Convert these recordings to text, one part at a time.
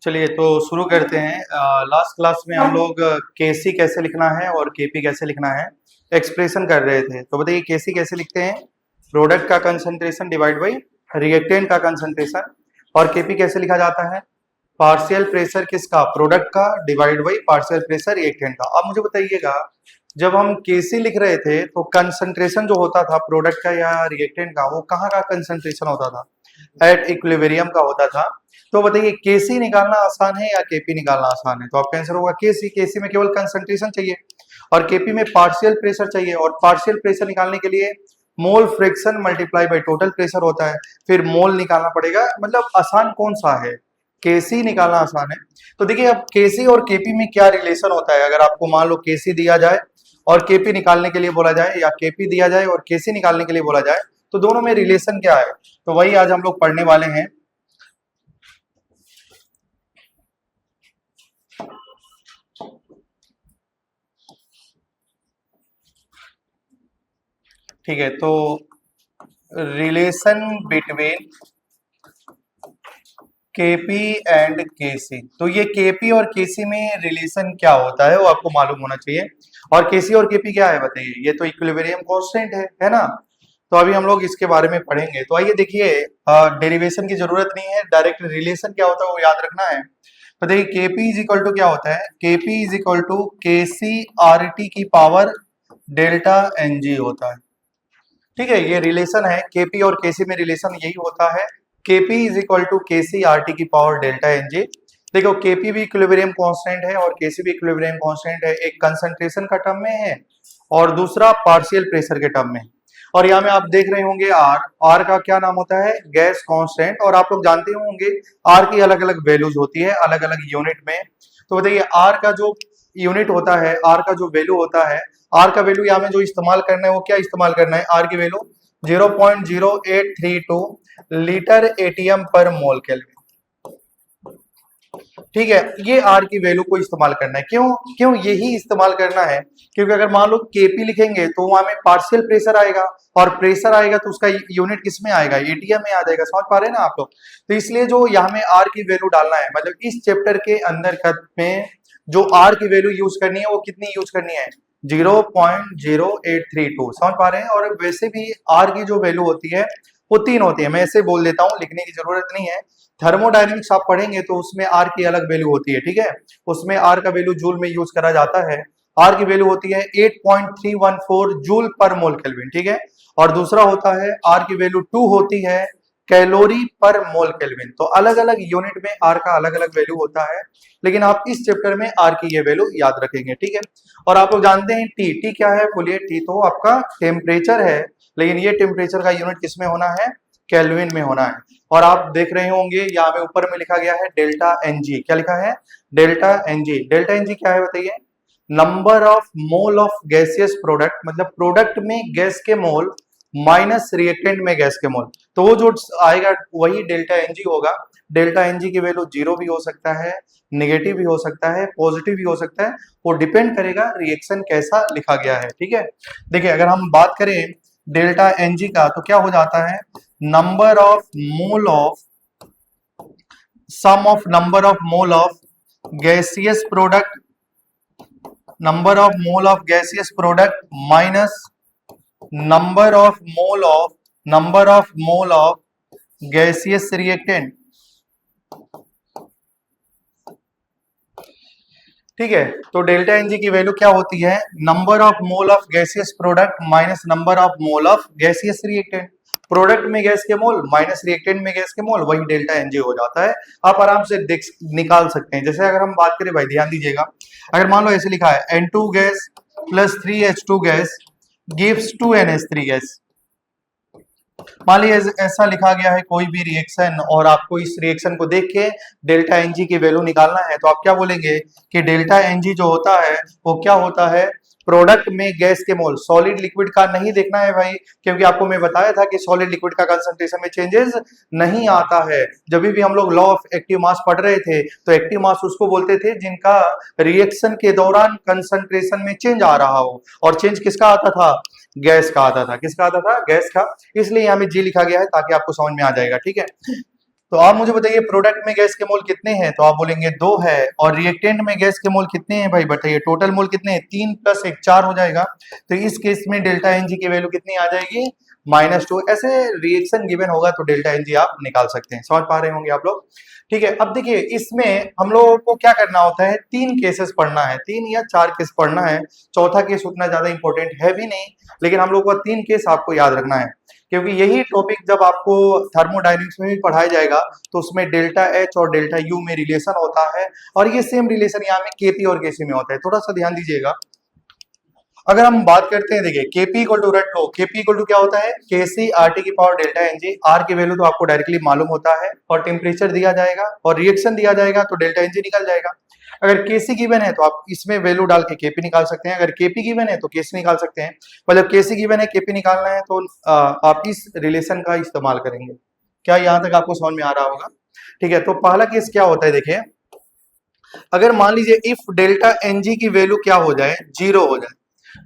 चलिए तो शुरू करते हैं। लास्ट क्लास में हम लोग केसी कैसे लिखना है और केपी कैसे लिखना है एक्सप्रेशन कर रहे थे। तो बताइए केसी कैसे लिखते हैं? प्रोडक्ट का कंसंट्रेशन डिवाइड बाई रिएक्टेंट का कंसंट्रेशन। और केपी कैसे लिखा जाता है? पार्शियल प्रेशर किसका? प्रोडक्ट का divide by partial pressure reactant का। अब मुझे बताइएगा, जब हम केसी लिख रहे थे तो कंसंट्रेशन जो होता था प्रोडक्ट का या रिएक्टेंट का, वो कहाँ का कंसंट्रेशन होता था? एट इक्विलिब्रियम का होता था। तो बताइए केसी निकालना आसान है या केपी निकालना आसान है? तो आपका आंसर होगा केसी। केसी में केवल कंसंट्रेशन चाहिए और केपी में पार्शियल प्रेशर चाहिए, और पार्शियल प्रेशर निकालने के लिए mole fraction multiply by total pressure होता है, फिर मोल निकालना पड़ेगा। मतलब आसान कौन सा है? केसी निकालना आसान है। तो देखिए अब केसी और केपी में क्या रिलेशन होता है। अगर आपको मान लो केसी दिया जाए और केपी निकालने के लिए बोला जाए, या केपी दिया जाए और केसी निकालने के लिए बोला जाए, तो दोनों में रिलेशन क्या है? तो वही आज हम लोग पढ़ने वाले हैं। ठीक है, तो रिलेशन बिटवीन केपी एंड केसी। तो ये केपी और केसी में रिलेशन क्या होता है वो आपको मालूम होना चाहिए। और केसी और केपी क्या है बताइए? ये तो इक्विलिब्रियम कांस्टेंट है ना? तो अभी हम लोग इसके बारे में पढ़ेंगे। तो आइए देखिए, डेरिवेशन की जरूरत नहीं है, डायरेक्ट रिलेशन क्या होता है वो याद रखना है। तो देखिए केपी इज इक्वल टू क्या होता है? KP is equal to KC R T की पावर डेल्टा एन जी होता है। ठीक है, ये रिलेशन है केपी और केसी में। रिलेशन यही होता है, KP is equal to KC R T की पावर डेल्टा एन जी। देखो केपी भी इक्विलिब्रियम कांस्टेंट है और केसी भी इक्विलिब्रियम कांस्टेंट है। एक कंसंट्रेशन का टर्म में है और दूसरा पार्शियल प्रेशर के टर्म में। और यहाँ में आप देख रहे होंगे आर, आर का क्या नाम होता है? Gas constant. और आप लोग जानते होंगे आर की अलग अलग वैल्यूज होती है अलग अलग यूनिट में। तो बताइए आर का जो यूनिट होता है, आर का जो वैल्यू होता है, आर का वैल्यू यहाँ में जो इस्तेमाल करना है वो क्या इस्तेमाल करना है? आर की वैल्यू 0.0832 लीटर एटीएम पर मोल केल्विन। ठीक है, ये आर की वैल्यू को इस्तेमाल करना है। क्यों क्यों यही इस्तेमाल करना है? क्योंकि अगर मान लो केपी लिखेंगे तो वहां में पार्शियल प्रेशर आएगा, और प्रेशर आएगा तो उसका यूनिट किस में आएगा? एटीएम में आ जाएगा। समझ पा रहे हैं ना आप लोग? तो इसलिए जो यहाँ में आर की वैल्यू डालना है, मतलब इस चैप्टर के अंदर में जो आर की वैल्यू यूज करनी है वो कितनी यूज करनी है? 0.0832। समझ पा रहे हैं? और वैसे भी आर की जो वैल्यू होती है वो 3 होती है। मैं ऐसे बोल देता हूँ, लिखने की जरूरत नहीं है। थर्मोडायनेमिक्स आप पढ़ेंगे तो उसमें आर की अलग वैल्यू होती है। ठीक है, उसमें आर का वैल्यू जूल में यूज करा जाता है। आर की वैल्यू होती है 8.314 जूल पर मोल केल्विन। ठीक है, और दूसरा होता है आर की वैल्यू 2 होती है कैलोरी पर मोल केल्विन। तो अलग अलग यूनिट में आर का अलग अलग वैल्यू होता है, लेकिन आप इस चैप्टर में आर की ये वैल्यू याद रखेंगे। ठीक है, और आप लोग जानते हैं टी, टी क्या है? बोलिए। टी तो आपका टेम्परेचर है, लेकिन ये टेम्परेचर का यूनिट किस में होना है? केल्विन में होना है। और आप देख रहे होंगे यहाँ पे ऊपर में लिखा गया है डेल्टा एन जी। क्या लिखा है? Delta n g. Delta n g क्या है बताइए? Number of mole of gaseous product, मतलब प्रोडक्ट में गैस के मोल माइनस रिएक्टेंट में गैस के मोल। तो वो जो आएगा वही डेल्टा एन जी होगा। डेल्टा एन जी की वैल्यू 0 भी हो सकता है, नेगेटिव भी हो सकता है, पॉजिटिव भी हो सकता है। वो डिपेंड करेगा रिएक्शन कैसा लिखा गया है। ठीक है, देखिए अगर हम बात करें डेल्टा एन जी का तो क्या हो जाता है? Number of mole of sum of number of mole of gaseous product, number of mole of gaseous product minus number of mole of gaseous reactant. ठीक है, तो डेल्टा एन जी की वैल्यू क्या होती है? Number of mole of gaseous product minus number of mole of gaseous reactant. Product में gas के mole minus reactant में गैस के मोल, वही डेल्टा एन जी हो जाता है। आप आराम से निकाल सकते हैं। जैसे अगर हम बात करें, भाई ध्यान दीजिएगा, अगर मान लो ऐसे लिखा है N2 gas plus 3H2 gas gives 2NH3 gas. मान लीजिए ऐसा लिखा गया है कोई भी रिएक्शन, और आपको इस रिएक्शन को देख के डेल्टा एन जी की वैल्यू निकालना है, तो आप क्या बोलेंगे कि डेल्टा एन जी जो होता है वो क्या होता है? प्रोडक्ट में गैस के मोल। सॉलिड लिक्विड का नहीं देखना है भाई, क्योंकि आपको मैं बताया था कि सॉलिड लिक्विड का कंसंट्रेशन में चेंजेस नहीं आता है। जब भी हम लोग लॉ ऑफ एक्टिव मास पढ़ रहे थे तो एक्टिव मास उसको बोलते थे जिनका रिएक्शन के दौरान कंसंट्रेशन में चेंज आ रहा हो। और चेंज किसका आता था? गैस का आता था। किसका आता था? गैस का। इसलिए यहाँ में जी लिखा गया है ताकि आपको समझ में आ जाएगा। ठीक है, तो आप मुझे बताइए प्रोडक्ट में गैस के मोल कितने हैं, तो आप बोलेंगे 2 है। और रिएक्टेंट में गैस के मोल कितने हैं भाई बताइए, टोटल मोल कितने हैं, 3 + 1 4 हो जाएगा। तो इस केस में डेल्टा एनजी की वैल्यू कितनी आ जाएगी, -2। ऐसे रिएक्शन गिवन होगा तो डेल्टा एनजी आप निकाल सकते हैं, समझ पा रहे होंगे आप लोग। ठीक है, अब देखिए इसमें हम लोगों को क्या करना होता है, 3 केसेस पढ़ना है, 3 या 4 केस पढ़ना है। चौथा केस उतना ज्यादा इंपॉर्टेंट है भी नहीं, लेकिन हम लोग को 3 केस आपको याद रखना है, क्योंकि यही टॉपिक जब आपको थर्मोडायनेमिक्स में भी पढ़ाया जाएगा तो उसमें डेल्टा एच और डेल्टा यू में रिलेशन होता है, और ये सेम रिलेशन यहाँ में केपी और केसी में होता है, थोड़ा सा ध्यान दीजिएगा। अगर हम बात करते हैं, देखिए केपी इक्वल टू रट लो, केपी इक्वल टू क्या होता है, केसी आर टी की पावर डेल्टा एनजी। आर की वैल्यू तो आपको डायरेक्टली मालूम होता है, और टेम्परेचर दिया जाएगा और रिएक्शन दिया जाएगा तो डेल्टा एनजी निकल जाएगा। अगर केसी गिवन है तो आप इसमें वैल्यू डाल के केपी निकाल सकते हैं, अगर केपी गिवन है तो केसी निकाल सकते हैं। मतलब केसी गिवन है, केपी निकालना है तो आप इस रिलेशन का इस्तेमाल करेंगे। क्या यहाँ तक आपको समझ में आ रहा होगा? ठीक है, तो पहला केस क्या होता है, देखिए अगर मान लीजिए इफ डेल्टा एनजी की वैल्यू क्या हो जाए, 0 हो जाए,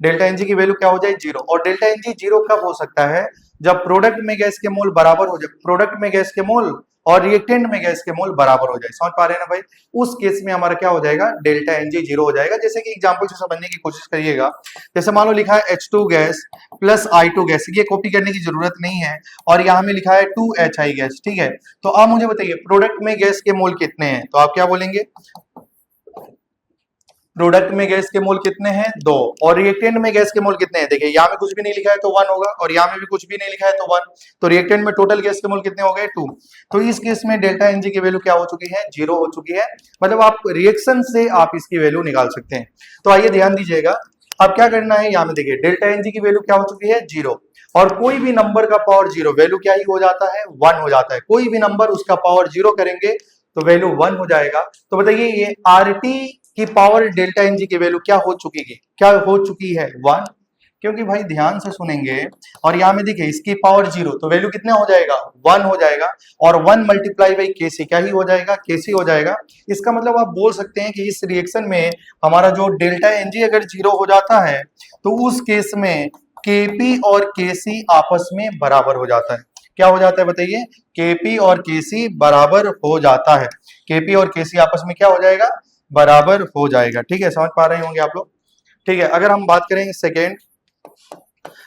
डेल्टा एनजी की वैल्यू क्या हो जाए, 0। और डेल्टा एनजी 0 कब हो सकता है, जब प्रोडक्ट में गैस के मोल बराबर हो जाए, प्रोडक्ट में गैस के मोल और रिएक्टेंट में गैस के मोल बराबर हो जाए, समझ पा रहे हैं ना भाई। उस केस में हमारा क्या हो जाएगा, डेल्टा एनजी 0 हो जाएगा। जैसे कि एग्जांपल से समझने की कोशिश करिएगा, जैसे मान लो लिखा है H2 gas plus I2 gas, ये कॉपी करने की जरूरत नहीं है, और यहाँ में लिखा है 2HI गैस। ठीक है, तो आप मुझे बताइए प्रोडक्ट में गैस के मोल कितने हैं, तो आप क्या बोलेंगे, प्रोडक्ट में गैस के मोल कितने हैं, 2। और रिएक्टेंट में गैस के मोल कितने हैं, देखिए यहाँ में कुछ भी नहीं लिखा है तो 1 होगा, और यहाँ में भी कुछ भी नहीं लिखा है तो 1। तो रिएक्टेंट में टोटल गैस के मोल कितने हो गए, 2। तो इस केस में डेल्टा एनजी की वैल्यू क्या हो चुकी है, 0 हो चुकी है। मतलब आप रिएक्शन से आप इसकी वैल्यू निकाल सकते हैं। तो आइए ध्यान दीजिएगा, अब क्या करना है, यहाँ में देखिए डेल्टा एनजी की वैल्यू क्या हो चुकी है, 0। और कोई भी नंबर का पावर 0 वैल्यू क्या ही हो जाता है, 1 हो जाता है। कोई भी नंबर उसका पावर 0 करेंगे तो वैल्यू 1 हो जाएगा। तो बताइए ये आरटी की पावर डेल्टा एनजी की वैल्यू क्या हो चुकी है, क्या हो चुकी है, 1। क्योंकि भाई ध्यान से सुनेंगे, और यहाँ में देखिए इसकी पावर 0 तो वैल्यू कितना हो जाएगा, 1 हो जाएगा। और 1 मल्टीप्लाई बाई केसी क्या ही हो जाएगा, केसी हो जाएगा। इसका मतलब आप बोल सकते हैं कि इस रिएक्शन में हमारा जो डेल्टा एनजी अगर 0 हो जाता है तो उस केस में केपी और केसी आपस में बराबर हो जाता है। क्या हो जाता है बताइए, केपी और केसी बराबर हो जाता है। केपी और केसी आपस में क्या हो जाएगा, बराबर हो जाएगा। ठीक है, समझ पा रहे होंगे आप लोग। ठीक है, अगर हम बात करें सेकेंड,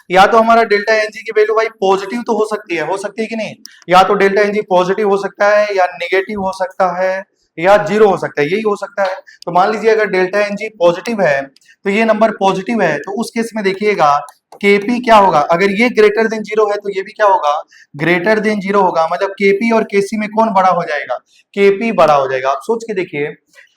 या तो हमारा डेल्टा एनजी की वैल्यू भाई पॉजिटिव तो हो सकती है कि नहीं, या तो डेल्टा एनजी पॉजिटिव हो सकता है, या नेगेटिव हो सकता है, या 0 हो सकता है, यही हो सकता है। तो मान लीजिए अगर डेल्टा एनजी पॉजिटिव है तो ये नंबर पॉजिटिव है, तो उस केस में देखिएगा केपी क्या होगा, अगर ये ग्रेटर देन 0 है तो ये भी क्या होगा, ग्रेटर देन 0 होगा। मतलब केपी और केसी में कौन बड़ा हो जाएगा, केपी बड़ा हो जाएगा। आप सोच के देखिए,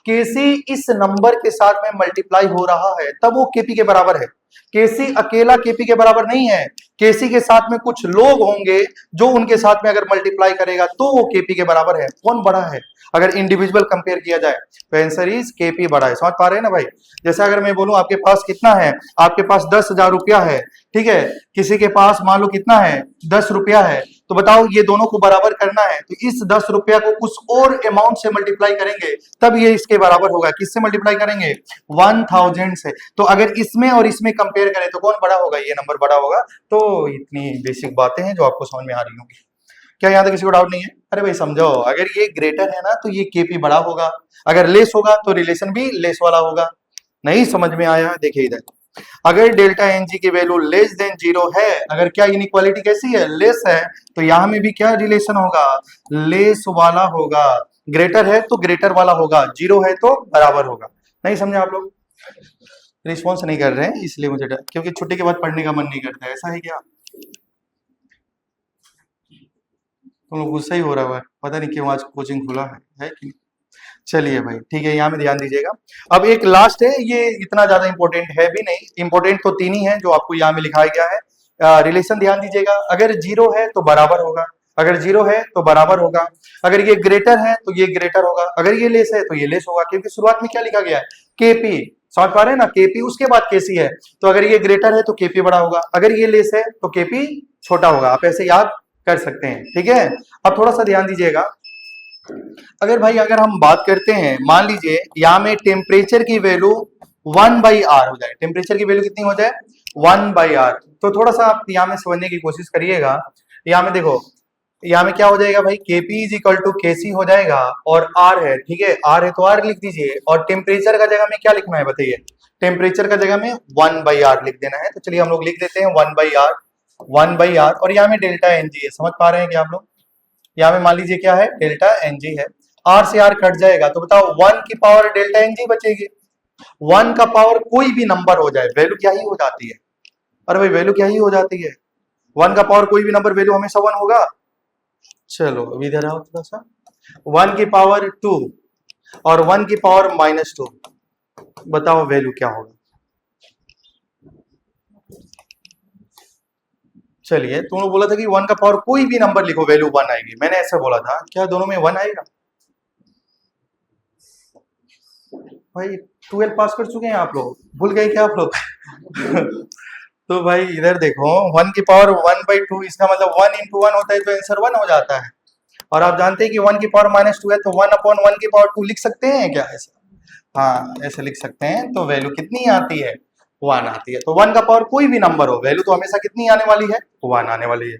केसी इस नंबर के साथ में मल्टीप्लाई हो रहा है तब वो केपी के बराबर है। केसी अकेला केपी के बराबर नहीं है, केसी के साथ में कुछ लोग होंगे जो उनके साथ में अगर मल्टीप्लाई करेगा तो वो केपी के बराबर है। कौन बड़ा है, अगर इंडिविजुअल कंपेयर किया जाए तो आंसर इज केपी बड़ा है। समझ पा रहे हैं ना भाई। जैसे अगर मैं बोलूं आपके पास कितना है, आपके पास 10,000 रुपया है, ठीक है, किसी के पास मान लो कितना है, 10 रुपया है, तो बताओ ये दोनों को बराबर करना है तो इस 10 रुपया को कुछ और अमाउंट से मल्टीप्लाई करेंगे तब ये इसके बराबर होगा। किससे मल्टीप्लाई करेंगे, 1000 से। तो अगर इसमें और इसमें कंपेयर करें तो कौन बड़ा होगा, ये नंबर बड़ा होगा। तो इतनी बेसिक बातें हैं जो आपको समझ में आ रही होंगी। क्या यहाँ तक किसी को डाउट नहीं है? अरे भाई समझो, अगर ये ग्रेटर है ना तो ये केपी बड़ा होगा, अगर लेस होगा तो रिलेशन भी लेस वाला होगा। नहीं समझ में आया, देखिए इधर, अगर डेल्टा एनजी की वैल्यू लेस देन 0 है, अगर क्या इनइक्वालिटी कैसी है, लेस है, तो यहां में भी क्या रिलेशन होगा, लेस वाला होगा। ग्रेटर है तो ग्रेटर वाला होगा, 0 है तो बराबर होगा। नहीं समझे आप लोग? रिस्पॉन्स नहीं कर रहे हैं इसलिए मुझे डर, क्योंकि छुट्टी के बाद पढ़ने का मन नहीं करता है, ऐसा है क्या? तुम लोग गुस्सा ही हो रहा है, पता नहीं क्यों आज कोचिंग खुला है कि नहीं? चलिए भाई ठीक है, यहाँ में ध्यान दीजिएगा। अब एक लास्ट है, ये इतना ज्यादा इंपॉर्टेंट है भी नहीं, इंपॉर्टेंट तो 3 ही है जो आपको यहाँ में लिखाया गया है। रिलेशन ध्यान दीजिएगा, अगर 0 है तो बराबर होगा, अगर 0 है तो बराबर होगा, अगर ये ग्रेटर है तो ये ग्रेटर होगा, अगर ये लेस है तो ये लेस होगा, क्योंकि शुरुआत में क्या लिखा गया है, केपी। समझ पा रहे हैं ना, केपी उसके बाद केसी है, तो अगर ये ग्रेटर है तो केपी बड़ा होगा, अगर ये लेस है तो केपी छोटा होगा। आप ऐसे याद कर सकते हैं, ठीक है। अब थोड़ा सा ध्यान दीजिएगा, अगर हम बात करते हैं, मान लीजिए यहाँ में टेम्परेचर की वैल्यू 1/r हो जाए, टेम्परेचर की वैल्यू कितनी हो जाए, 1/r। तो थोड़ा सा आप यहाँ में समझने की कोशिश करिएगा। यहाँ में देखो यहाँ में क्या हो जाएगा भाई, Kp is equal to Kc हो जाएगा, और R है, ठीक है, R है तो R लिख दीजिए, और टेम्परेचर का जगह में क्या लिखना है बताइए, टेम्परेचर का जगह में 1/R लिख देना है। तो चलिए हम लोग लिख देते हैं 1/R, 1/R, और यहाँ में डेल्टा एन जी है, समझ पा रहे हैं क्या आप लोग? यहाँ में मान लीजिए क्या है, डेल्टा एन जी है, R से R कट जाएगा तो बताओ 1 की पावर डेल्टा एन जी बचेगी। 1 का पावर कोई भी नंबर हो जाए वैल्यू क्या ही हो जाती है, अरे भाई वैल्यू क्या ही हो जाती है, 1 का पावर कोई भी नंबर वैल्यू हमेशा 1 होगा। चलो अब इधर आओ थोड़ा सा, 1 की पावर 2 और 1 की पावर -2, बताओ वैल्यू क्या होगा। चलिए तुमने बोला था कि 1 का पावर कोई भी नंबर लिखो वैल्यू 1 आएगी, मैंने ऐसा बोला था, क्या दोनों में 1 आएगा? भाई 12 पास कर चुके हैं आप लोग, भूल गए क्या आप लोग? तो भाई इधर देखो, 1 की पावर 1/2, इसका मतलब 1 इंटू 1 होता है तो आंसर 1 हो जाता है। और आप जानते हैं कि 1 की पावर -2 है तो 1/1 की पावर 2 लिख सकते हैं क्या ऐसा? हाँ ऐसे लिख सकते हैं, तो वैल्यू कितनी आती है, 1 आती है। तो 1 का पावर कोई भी नंबर हो वैल्यू तो हमेशा कितनी आने वाली है, 1 आने वाली है।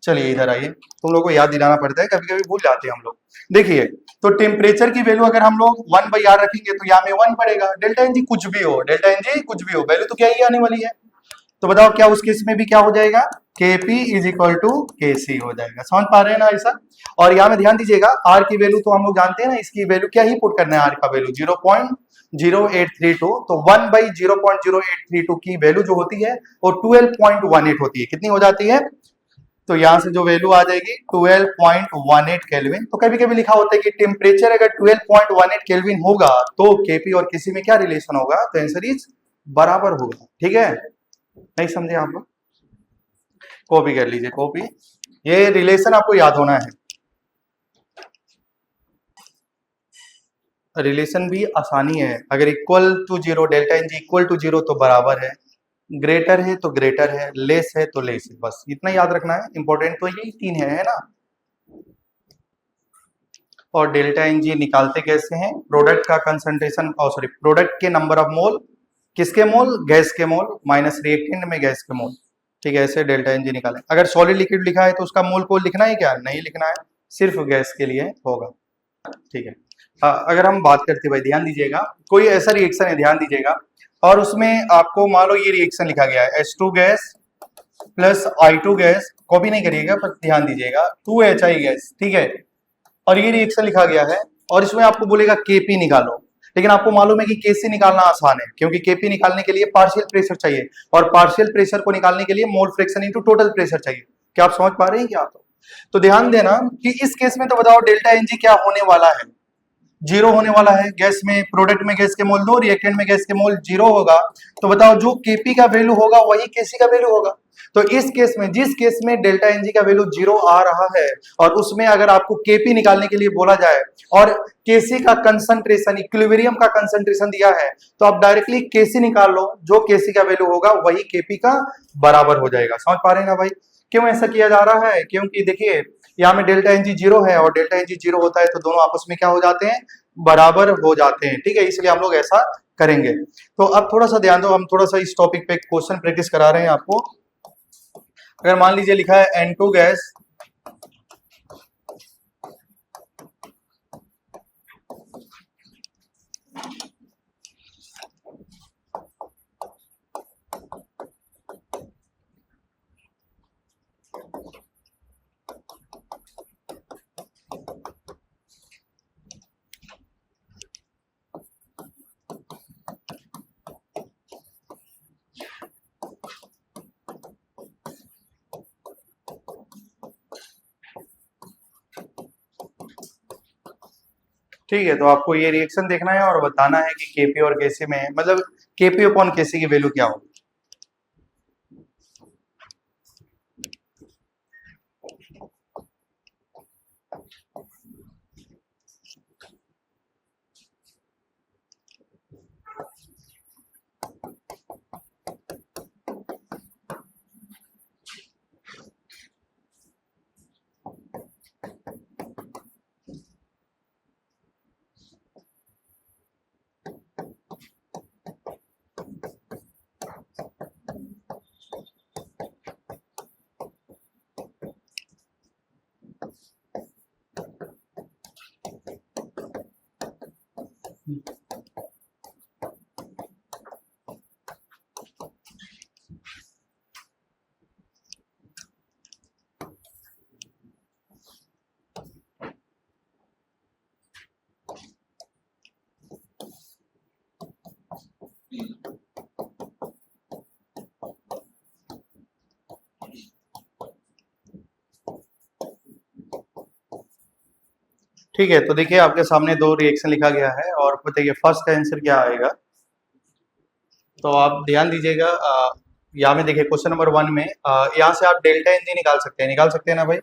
चलिए इधर आइए, तुम लोग को याद दिलाना पड़ता है, कभी कभी भूल जाते हैं हम लोग। देखिए, तो टेम्परेचर की वैल्यू अगर हम लोग 1/R रखेंगे तो यहाँ में 1 पड़ेगा, डेल्टा एन जी कुछ भी हो, डेल्टा एन जी कुछ भी हो, वैल्यू तो क्या ही आने वाली है। तो बताओ क्या उस केस में भी क्या हो जाएगा, Kp is equal to Kc हो जाएगा, समझ पा रहे हैं ना ऐसा? और यहाँ में ध्यान दीजिएगा, R की वैल्यू तो हम लोग जानते हैं ना, इसकी वैल्यू क्या ही पुट करना है, R का वैल्यू 0.0832, तो 1/0.0832 की वैल्यू जो होती है वो 12.18 होती है, कितनी हो जाती है? तो यहां से जो वैल्यू आ जाएगी 12.18 केल्विन। तो कभी कभी लिखा होता है कि टेम्परेचर अगर 12.18 केल्विन होगा तो केपी और किसी में क्या रिलेशन होगा, तो आंसर इज बराबर होगा, ठीक है? नहीं समझे आप लोग? कॉपी कर लीजिए, कॉपी, ये रिलेशन आपको याद होना है। रिलेशन भी आसानी है, अगर equal to zero, delta n g equal to zero तो बराबर है, ग्रेटर है तो ग्रेटर है, लेस है तो लेस है, बस इतना याद रखना है, इंपॉर्टेंट तो यही 3 है ना। और डेल्टा एन जी निकालते कैसे हैं, प्रोडक्ट का कंसंट्रेशन, सॉरी प्रोडक्ट के नंबर ऑफ मोल, किसके मोल, गैस के मोल, माइनस रिएक्टेंट में गैस के मोल, ठीक है, ऐसे डेल्टा एन जी निकालें। अगर सॉलिड लिक्विड लिखा है तो उसका मोल को लिखना है क्या, नहीं लिखना है, सिर्फ गैस के लिए होगा, ठीक है। अगर हम बात करते भाई ध्यान दीजिएगा, कोई ऐसा रिएक्शन है, ध्यान दीजिएगा, और उसमें आपको मान लो ये रिएक्शन लिखा गया है H2 gas plus I2 gas, copy नहीं करिएगा पर ध्यान दीजिएगा, 2HI गैस, ठीक है, और ये रिएक्शन लिखा गया है, और इसमें आपको बोलेगा Kp निकालो, लेकिन आपको मालूम है कि Kc निकालना आसान है, क्योंकि Kp निकालने के लिए पार्शियल प्रेशर चाहिए, और पार्शियल प्रेशर को निकालने के लिए mole fraction into total pressure चाहिए। क्या आप समझ पा रहे हैं क्या आप? तो ध्यान देना कि इस केस में तो बताओ डेल्टा एनजी क्या होने वाला है, जीरो होने वाला है, गैस में, प्रोडक्ट में गैस के मोल दो, रिएक्टेंट में गैस के मोल जीरो होगा, तो बताओ जो केपी का वैल्यू होगा वही केसी का वैल्यू होगा। तो इस केस में, जिस केस में डेल्टा एनजी का वैल्यू जीरो आ रहा है और उसमें अगर आपको केपी निकालने के लिए बोला जाए और केसी का कंसंट्रेशन, इक्विलिब्रियम का कंसंट्रेशन दिया है, तो आप डायरेक्टली केसी निकाल लो, जो केसी का वैल्यू होगा वही केपी का बराबर हो जाएगा। समझ पा रहे हैं ना भाई, क्यों ऐसा किया जा रहा है? क्योंकि देखिए यहाँ में डेल्टा एनजी जीरो है, और डेल्टा एनजी जीरो होता है तो दोनों आपस में क्या हो जाते हैं, बराबर हो जाते हैं, ठीक है, इसलिए हम लोग ऐसा करेंगे। तो अब थोड़ा सा ध्यान दो, हम थोड़ा सा इस टॉपिक पे क्वेश्चन प्रैक्टिस करा रहे हैं आपको। अगर मान लीजिए लिखा है N2 गैस ठीक है, तो आपको ये रिएक्शन देखना है और बताना है कि केपी और केसी में, मतलब केपी अपॉन केसी की वैल्यू क्या होगी। ठीक है, तो देखिए आपके सामने दो रिएक्शन लिखा गया है और बताइए फर्स्ट का आंसर क्या आएगा। तो आप ध्यान दीजिएगा, यहाँ में देखिए क्वेश्चन नंबर 1 में यहाँ से आप डेल्टा एन जी निकाल सकते हैं ना भाई।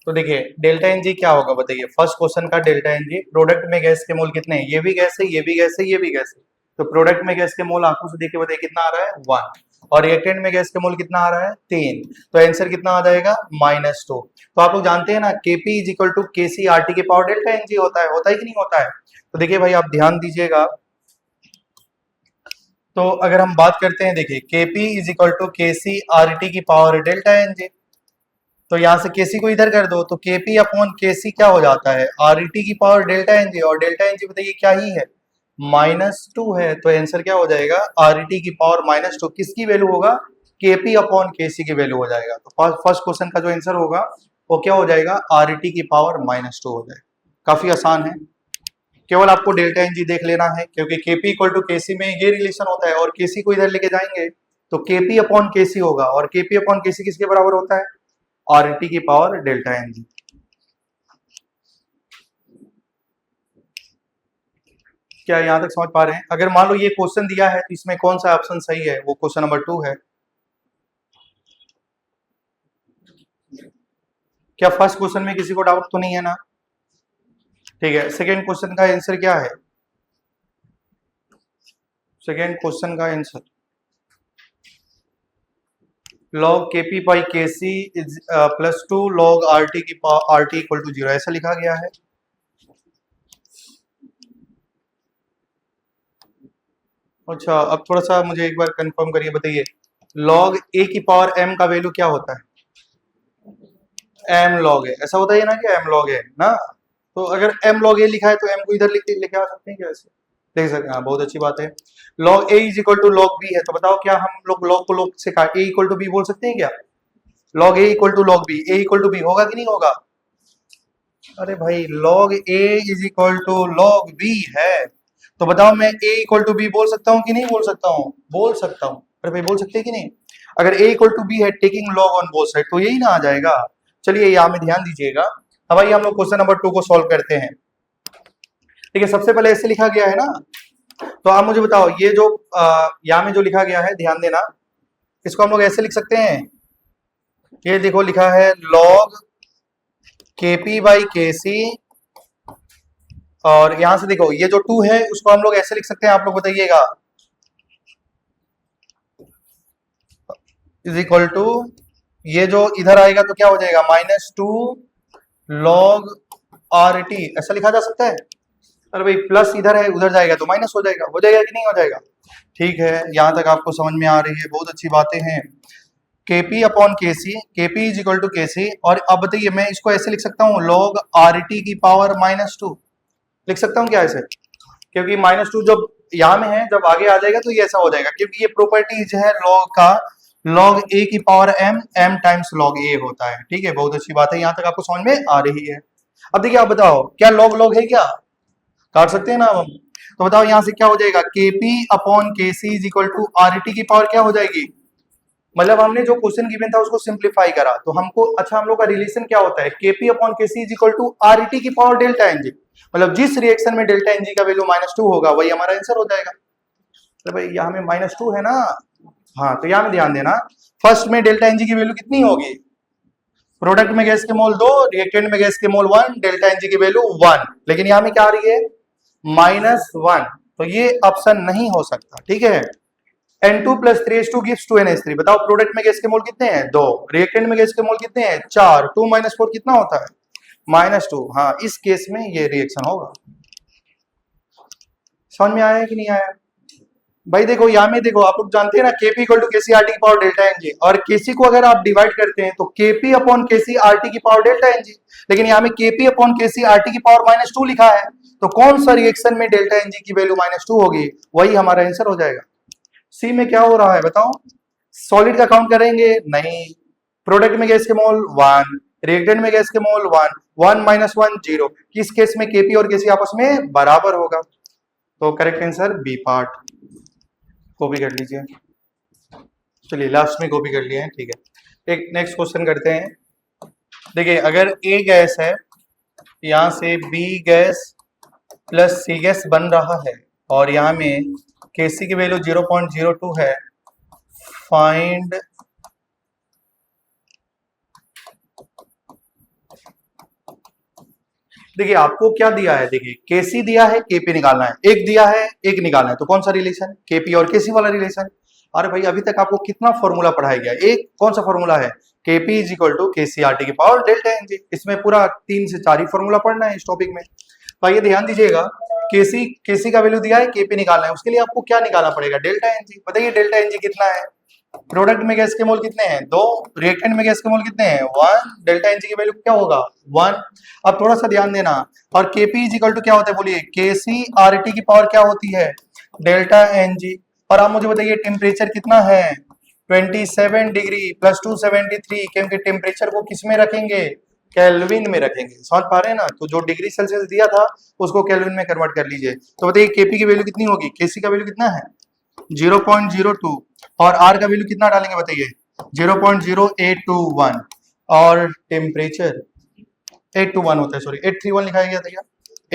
तो देखिए डेल्टा एन जी क्या होगा बताइए, फर्स्ट क्वेश्चन का डेल्टा एन जी, प्रोडक्ट में गैस के मोल कितने हैं, ये भी गैस है, ये भी गैस है, ये भी गैस है। तो प्रोडक्ट में गैस के मोल आंखों से देखिए बताइए कितना आ रहा है 1, और रिएक्टेंट में गैस के मोल कितना आ रहा है 3। तो आंसर कितना आ जाएगा -2। तो आप लोग जानते हैं ना Kp is equal to Kc RT के पावर डेल्टा एन जी होता है कि नहीं होता है। तो देखिए भाई आप ध्यान दीजिएगा, तो अगर हम बात करते हैं देखिए Kp is equal to Kc RT की पावर डेल्टा एन जी, तो यहां से Kc को इधर कर दो तो Kp अपॉन Kc क्या हो जाता है RT की पावर डेल्टा एन जी, और डेल्टा एन जी बताइए क्या ही है -2 है। तो आंसर क्या हो जाएगा RT की पावर -2, किसकी वैल्यू होगा Kp अपॉन Kc की वैल्यू हो जाएगा। तो फर्स्ट क्वेश्चन का जो आंसर होगा वो क्या हो जाएगा RT की पावर -2 हो जाएगा। काफी आसान है, केवल आपको डेल्टा एन जी देख लेना है, क्योंकि Kp इक्वल टू Kc में ये रिलेशन होता है, और Kc को इधर लेके जाएंगे तो Kp अपॉन Kc होगा, और Kp अपॉन Kc किसके बराबर होता है RT की पावर डेल्टा एन जी। क्या यहां तक समझ पा रहे हैं। अगर मान लो ये क्वेश्चन दिया है तो इसमें कौन सा ऑप्शन सही है, वो क्वेश्चन नंबर 2 है। क्या फर्स्ट क्वेश्चन में किसी को डाउट तो नहीं है ना। ठीक है, सेकेंड क्वेश्चन का आंसर क्या है, सेकेंड क्वेश्चन का answer log Kp by Kc is +2 log RT की RT इक्वल टू 0 ऐसा लिखा गया है। अच्छा, अब थोड़ा सा मुझे एक बार कंफर्म करिए, बताइए log a की पावर m का वैल्यू क्या होता है, m log a ऐसा होता है ना कि m log a ना। तो अगर m log a लिखा है तो m को इधर लिखे आ सकते हैं क्या, ऐसे देख सकते हैं। बहुत अच्छी बात है। log a is equal to log b है, तो बताओ क्या हम लोग log को log से काट a इक्वल टू b बोल सकते हैं क्या, log a equal to log b, a equal to b होगा कि नहीं होगा। अरे भाई log a is equal to log b है, तो बताओ मैं a इक्वल टू b बोल सकता हूँ कि नहीं बोल सकता हूँ, बोल सकता हूँ। अरे भाई बोल सकते हैं कि नहीं। अगर a इक्वल टू b है taking log on both side, तो यही ना आ जाएगा। चलिए यहाँ में ध्यान दीजिएगा। अब आइए हम लोग क्वेश्चन नंबर 2 को सॉल्व करते हैं। ठीक है, सबसे पहले ऐसे लिखा गया है ना, तो आप मुझे बताओ ये जो यहाँ में जो लिखा गया है ध्यान देना, इसको हम लोग ऐसे लिख सकते हैं, ये देखो लिखा है log Kp बाई Kc, और यहां से देखो ये जो 2 है उसको हम लोग ऐसे लिख सकते हैं, आप लोग बताइएगा, इज इक्वल टू ये जो इधर आएगा तो क्या हो जाएगा -2 log RT ऐसा लिखा जा सकता है। अरे भाई प्लस इधर है उधर जाएगा तो माइनस हो जाएगा कि नहीं हो जाएगा। ठीक है, यहां तक आपको समझ में आ रही है, बहुत अच्छी बातें हैं। Kp upon Kc, Kp is equal to Kc, और अब बताइए मैं इसको ऐसे लिख सकता हूँ log RT की पावर -2 लिख सकता हूँ क्या ऐसे, क्योंकि -2 जब यहाँ में है जब आगे आ जाएगा तो ये ऐसा हो जाएगा, क्योंकि ये प्रॉपर्टीज है log का, log a की power m times log a होता है। ठीक है, बहुत अच्छी बात है, यहाँ तक आपको समझ में आ रही है। अब देखिए आप बताओ क्या log है क्या, काट सकते हैं ना हम। तो बताओ यहाँ से क्या हो जाएगा Kp upon Kc is equal to RT की पावर क्या हो जाएगी, मतलब हमने जो क्वेश्चन गिवन था उसको सिंप्लीफाई करा तो हमको, अच्छा हम लोग का रिलेशन क्या होता है Kp upon Kc is equal to RT की पावर डेल्टा एनजी, मतलब जिस रिएक्शन में डेल्टा एनजी का वैल्यू -2 होगा वही हमारा आंसर हो जाएगा। तो भाई यहाँ में -2 है ना, हाँ तो यहाँ में ध्यान देना, फर्स्ट में डेल्टा एनजी की वैल्यू कितनी होगी, प्रोडक्ट में गैस के मोल 2, रिएक्टेंट में गैस के मोल 1, डेल्टा एनजी की वैल्यू 1, लेकिन यहाँ में क्या आ रही है -1, तो ये ऑप्शन नहीं हो सकता। ठीक है, N2 + 3H2 gives 2NH3, बताओ प्रोडक्ट में गैस के मोल कितने हैं 2, रिएक्टेंट में गैस के मोल कितने हैं 4, 2 - 4 कितना होता है -2। हाँ इस केस में ये रिएक्शन होगा। समझ में आया है कि नहीं आया भाई। देखो यहाँ में देखो, आप लोग जानते हैं ना Kp = Kc RT की पावर डेल्टा Ng, और Kc को अगर आप डिवाइड करते हैं तो Kp अपॉन Kc RT की पावर डेल्टा Ng, लेकिन यहाँ में Kp अपॉन Kc RT की पावर -2 लिखा है, तो कौन सा रिएक्शन में डेल्टा एनजी की वैल्यू -2 होगी, वही हमारा आंसर हो जाएगा। सी में क्या हो रहा है बताओ, सॉलिड का काउंट करेंगे नहीं, प्रोडक्ट में गैस के मोल 1, रिएक्टेंट में गैस के मोल 1, 1 - 1 0, किस केस में केपी और केसी आपस में बराबर होगा, तो correct answer B part. Copy कर लीजिए, चलिए लास्ट में कॉपी कर लिए हैं, ठीक है। एक नेक्स्ट क्वेश्चन करते हैं। देखिए अगर ए गैस है, यहां से बी गैस प्लस सी गैस बन रहा है और यहाँ में केसी की वैल्यू 0.02 है, फाइंड देखिए आपको क्या दिया है, देखिए केसी दिया है, केपी निकालना है, एक दिया है एक निकालना है, तो कौन सा रिलेशन, केपी और केसी वाला रिलेशन। अरे भाई अभी तक आपको कितना फॉर्मूला पढ़ाया गया, एक कौन सा फॉर्मूला है, KP is equal to KC R T की पावर डेल्टा एनजी, इसमें पूरा 3 से 4 ही फॉर्मूला पढ़ना है इस टॉपिक में। तो ये ध्यान दीजिएगा, केसी का वैल्यू दिया है, केपी निकालना है, उसके लिए आपको क्या निकालना पड़ेगा, डेल्टा एनजी। बताइए डेल्टा एनजी कितना है, प्रोडक्ट में गैस के मोल कितने हैं 2, रिएक्टेंट में गैस के मोल कितने हैं 1, डेल्टा एनजी की वैल्यू क्या होगा 1। अब थोड़ा सा ध्यान देना, और केपी इज इक्वल टू क्या होता है बोलिए, केसी आर टी की पावर क्या होती है डेल्टा एनजी। और आप मुझे बताइए टेम्परेचर कितना है 27 डिग्री प्लस 273, क्योंकि टेम्परेचर को किस में रखेंगे, केल्विन में रखेंगे, समझ पा रहे हैं ना। तो जो डिग्री सेल्सियस दिया था उसको केल्विन में कन्वर्ट कर लीजिए। तो बताइए केपी की वैल्यू कितनी होगी, केसी का वैल्यू कितना है 0.02, और आर का वैल्यू कितना डालेंगे बताइए 0.0821, और टेम्परेचर 821 होता है, सॉरी 831 लिखाया गया था क्या,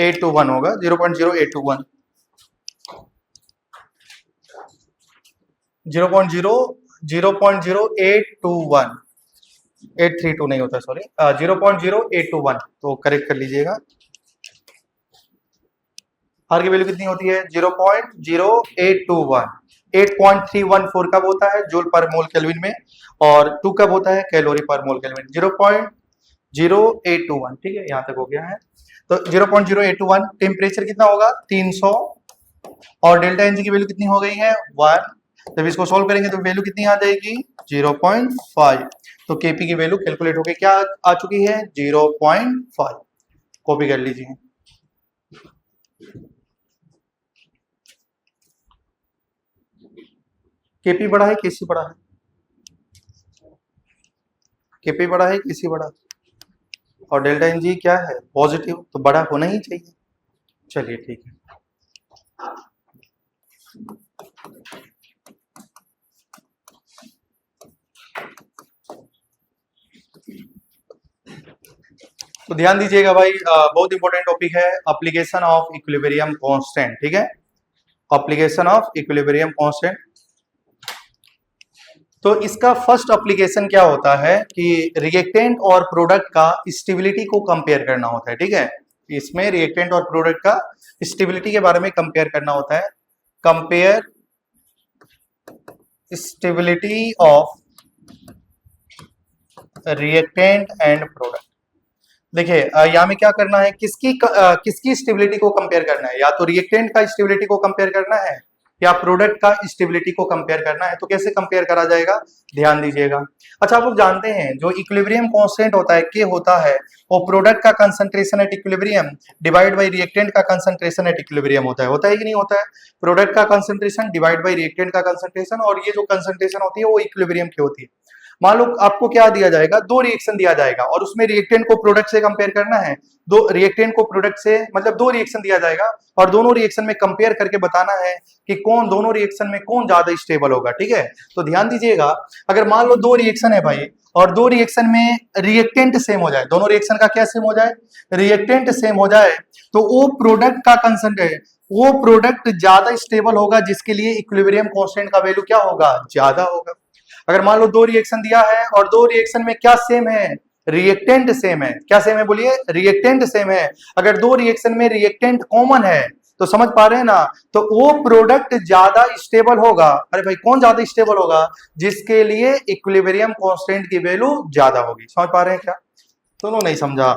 821 होगा, 0.0821, 0.0821, 832 नहीं होता, सॉरी 0.0821, तो करेक्ट कर लीजिएगा। आर की वैल्यू कितनी होती है 0.0821, 8.314 कब होता है जूल पर मोल केल्विन में, और 2 कब होता है कैलोरी पर मोल केल्विन, 0.0821, ठीक है, यहां तक हो गया है। तो 0.0821, टेम्परेचर कितना होगा 300, और डेल्टा एनजी की वैल्यू कितनी हो गई है 1। जब इसको सॉल्व करेंगे तो वैल्यू कितनी आ जाएगी 0.5, तो केपी की वैल्यू कैलकुलेट होकर क्या आ चुकी है 0.5। कॉपी कर लीजिए। केपी बड़ा है केसी बड़ा है, केपी बड़ा है केसी बड़ा, और डेल्टा एनजी क्या है पॉजिटिव, तो बड़ा होना ही चाहिए। चलिए ठीक है, तो ध्यान दीजिएगा भाई, बहुत इंपॉर्टेंट टॉपिक है, एप्लीकेशन ऑफ इक्विलिब्रियम कांस्टेंट, ठीक है, एप्लीकेशन ऑफ इक्विलिब्रियम कांस्टेंट। तो इसका फर्स्ट एप्लीकेशन क्या होता है कि रिएक्टेंट और प्रोडक्ट का स्टेबिलिटी को कंपेयर करना होता है, ठीक है, इसमें रिएक्टेंट और प्रोडक्ट का स्टेबिलिटी के बारे में कंपेयर करना होता है, compare stability of reactant and product. देखिए यहाँ में क्या करना है, किसकी स्टेबिलिटी को कंपेयर करना है, या तो रिएक्टेंट का स्टेबिलिटी को कंपेयर करना है या प्रोडक्ट का स्टेबिलिटी को कंपेयर करना है। तो कैसे कंपेयर करा जाएगा, ध्यान दीजिएगा। अच्छा आप लोग जानते हैं जो इक्विलिब्रियम कांस्टेंट होता है के होता है वो प्रोडक्ट का concentration at equilibrium divide by reactant का कंसंट्रेशन एट इक्विलिब्रियम होता है कि नहीं होता है, प्रोडक्ट का कंसंट्रेशन डिवाइड बाय रिएक्टेंट का कंसंट्रेशन, और ये जो कंसंट्रेशन होती है वो इक्विलिब्रियम की होती है। मान लो आपको क्या दिया जाएगा, 2 रिएक्शन दिया जाएगा और उसमें रिएक्टेंट को प्रोडक्ट से कंपेयर करना है, 2 रिएक्टेंट को प्रोडक्ट से मतलब 2 रिएक्शन दिया जाएगा और दोनों रिएक्शन में कंपेयर करके बताना है कि कौन दोनों रिएक्शन में कौन ज्यादा स्टेबल होगा, ठीक है। तो ध्यान दीजिएगा, अगर मान लो 2 रिएक्शन है भाई और 2 रिएक्शन में रिएक्टेंट सेम हो जाए, दोनों रिएक्शन का क्या सेम हो जाए, रिएक्टेंट सेम हो जाए, तो वो प्रोडक्ट का कंसंट्रेट वो प्रोडक्ट ज्यादा स्टेबल होगा जिसके लिए इक्विलिब्रियम कांस्टेंट का वैल्यू क्या होगा, ज्यादा होगा। अगर मान लो 2 रिएक्शन दिया है और 2 रिएक्शन में क्या सेम है, रिएक्टेंट सेम है, क्या सेम है बोलिए, रिएक्टेंट सेम है। अगर 2 रिएक्शन में रिएक्टेंट कॉमन है तो समझ पा रहे हैं ना, तो वो प्रोडक्ट ज्यादा स्टेबल होगा। अरे भाई कौन ज्यादा स्टेबल होगा, जिसके लिए इक्विलिब्रियम कांस्टेंट की वैल्यू ज्यादा होगी। समझ पा रहे हैं क्या, दोनों नहीं समझा।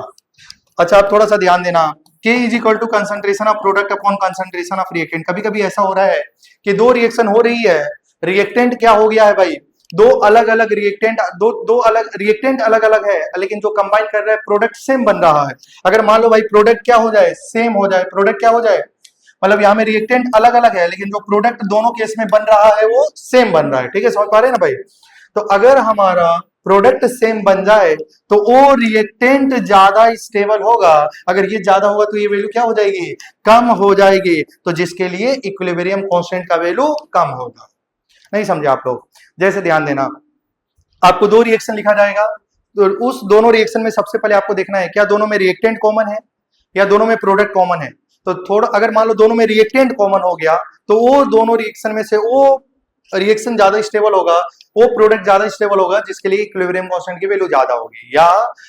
अच्छा आप थोड़ा सा ध्यान देना, K is equal to concentration of product upon concentration of reactant. कभी कभी ऐसा हो रहा है कि 2 रिएक्शन हो रही है, रिएक्टेंट क्या हो गया है भाई, दो अलग अलग रिएक्टेंट, दो अलग रिएक्टेंट अलग अलग है, लेकिन जो कंबाइन कर रहा है प्रोडक्ट सेम बन रहा है। अगर मान लो भाई प्रोडक्ट क्या हो जाए, सेम हो जाए, प्रोडक्ट क्या हो जाए, मतलब यहाँ में रिएक्टेंट अलग अलग है लेकिन जो प्रोडक्ट दोनों केस में बन रहा है वो सेम बन रहा है, ठीक है, समझ पा रहे हैं ना भाई। तो अगर हमारा प्रोडक्ट सेम बन जाए तो वो रिएक्टेंट ज्यादा स्टेबल होगा, अगर ये ज्यादा होगा तो ये वैल्यू क्या हो जाएगी, कम हो जाएगी, तो जिसके लिए इक्विलिब्रियम कांस्टेंट का वैल्यू कम होगा। नहीं समझे आप लोग? जैसे ध्यान देना, आपको दो रिएक्शन लिखा जाएगा, तो उस दोनों रिएक्शन में सबसे पहले आपको देखना है क्या दोनों में रिएक्टेंट कॉमन है या दोनों में प्रोडक्ट कॉमन है। तो थोड़ा अगर मान लो दोनों में रिएक्टेंट कॉमन हो गया तो वो दोनों रिएक्शन में से वो रिएक्शन ज्यादा स्टेबल होगा, वो प्रोडक्ट ज्यादा स्टेबल होगा जिसके लिए इक्विलिब्रियम कांस्टेंट की वैल्यू ज्यादा होगी। या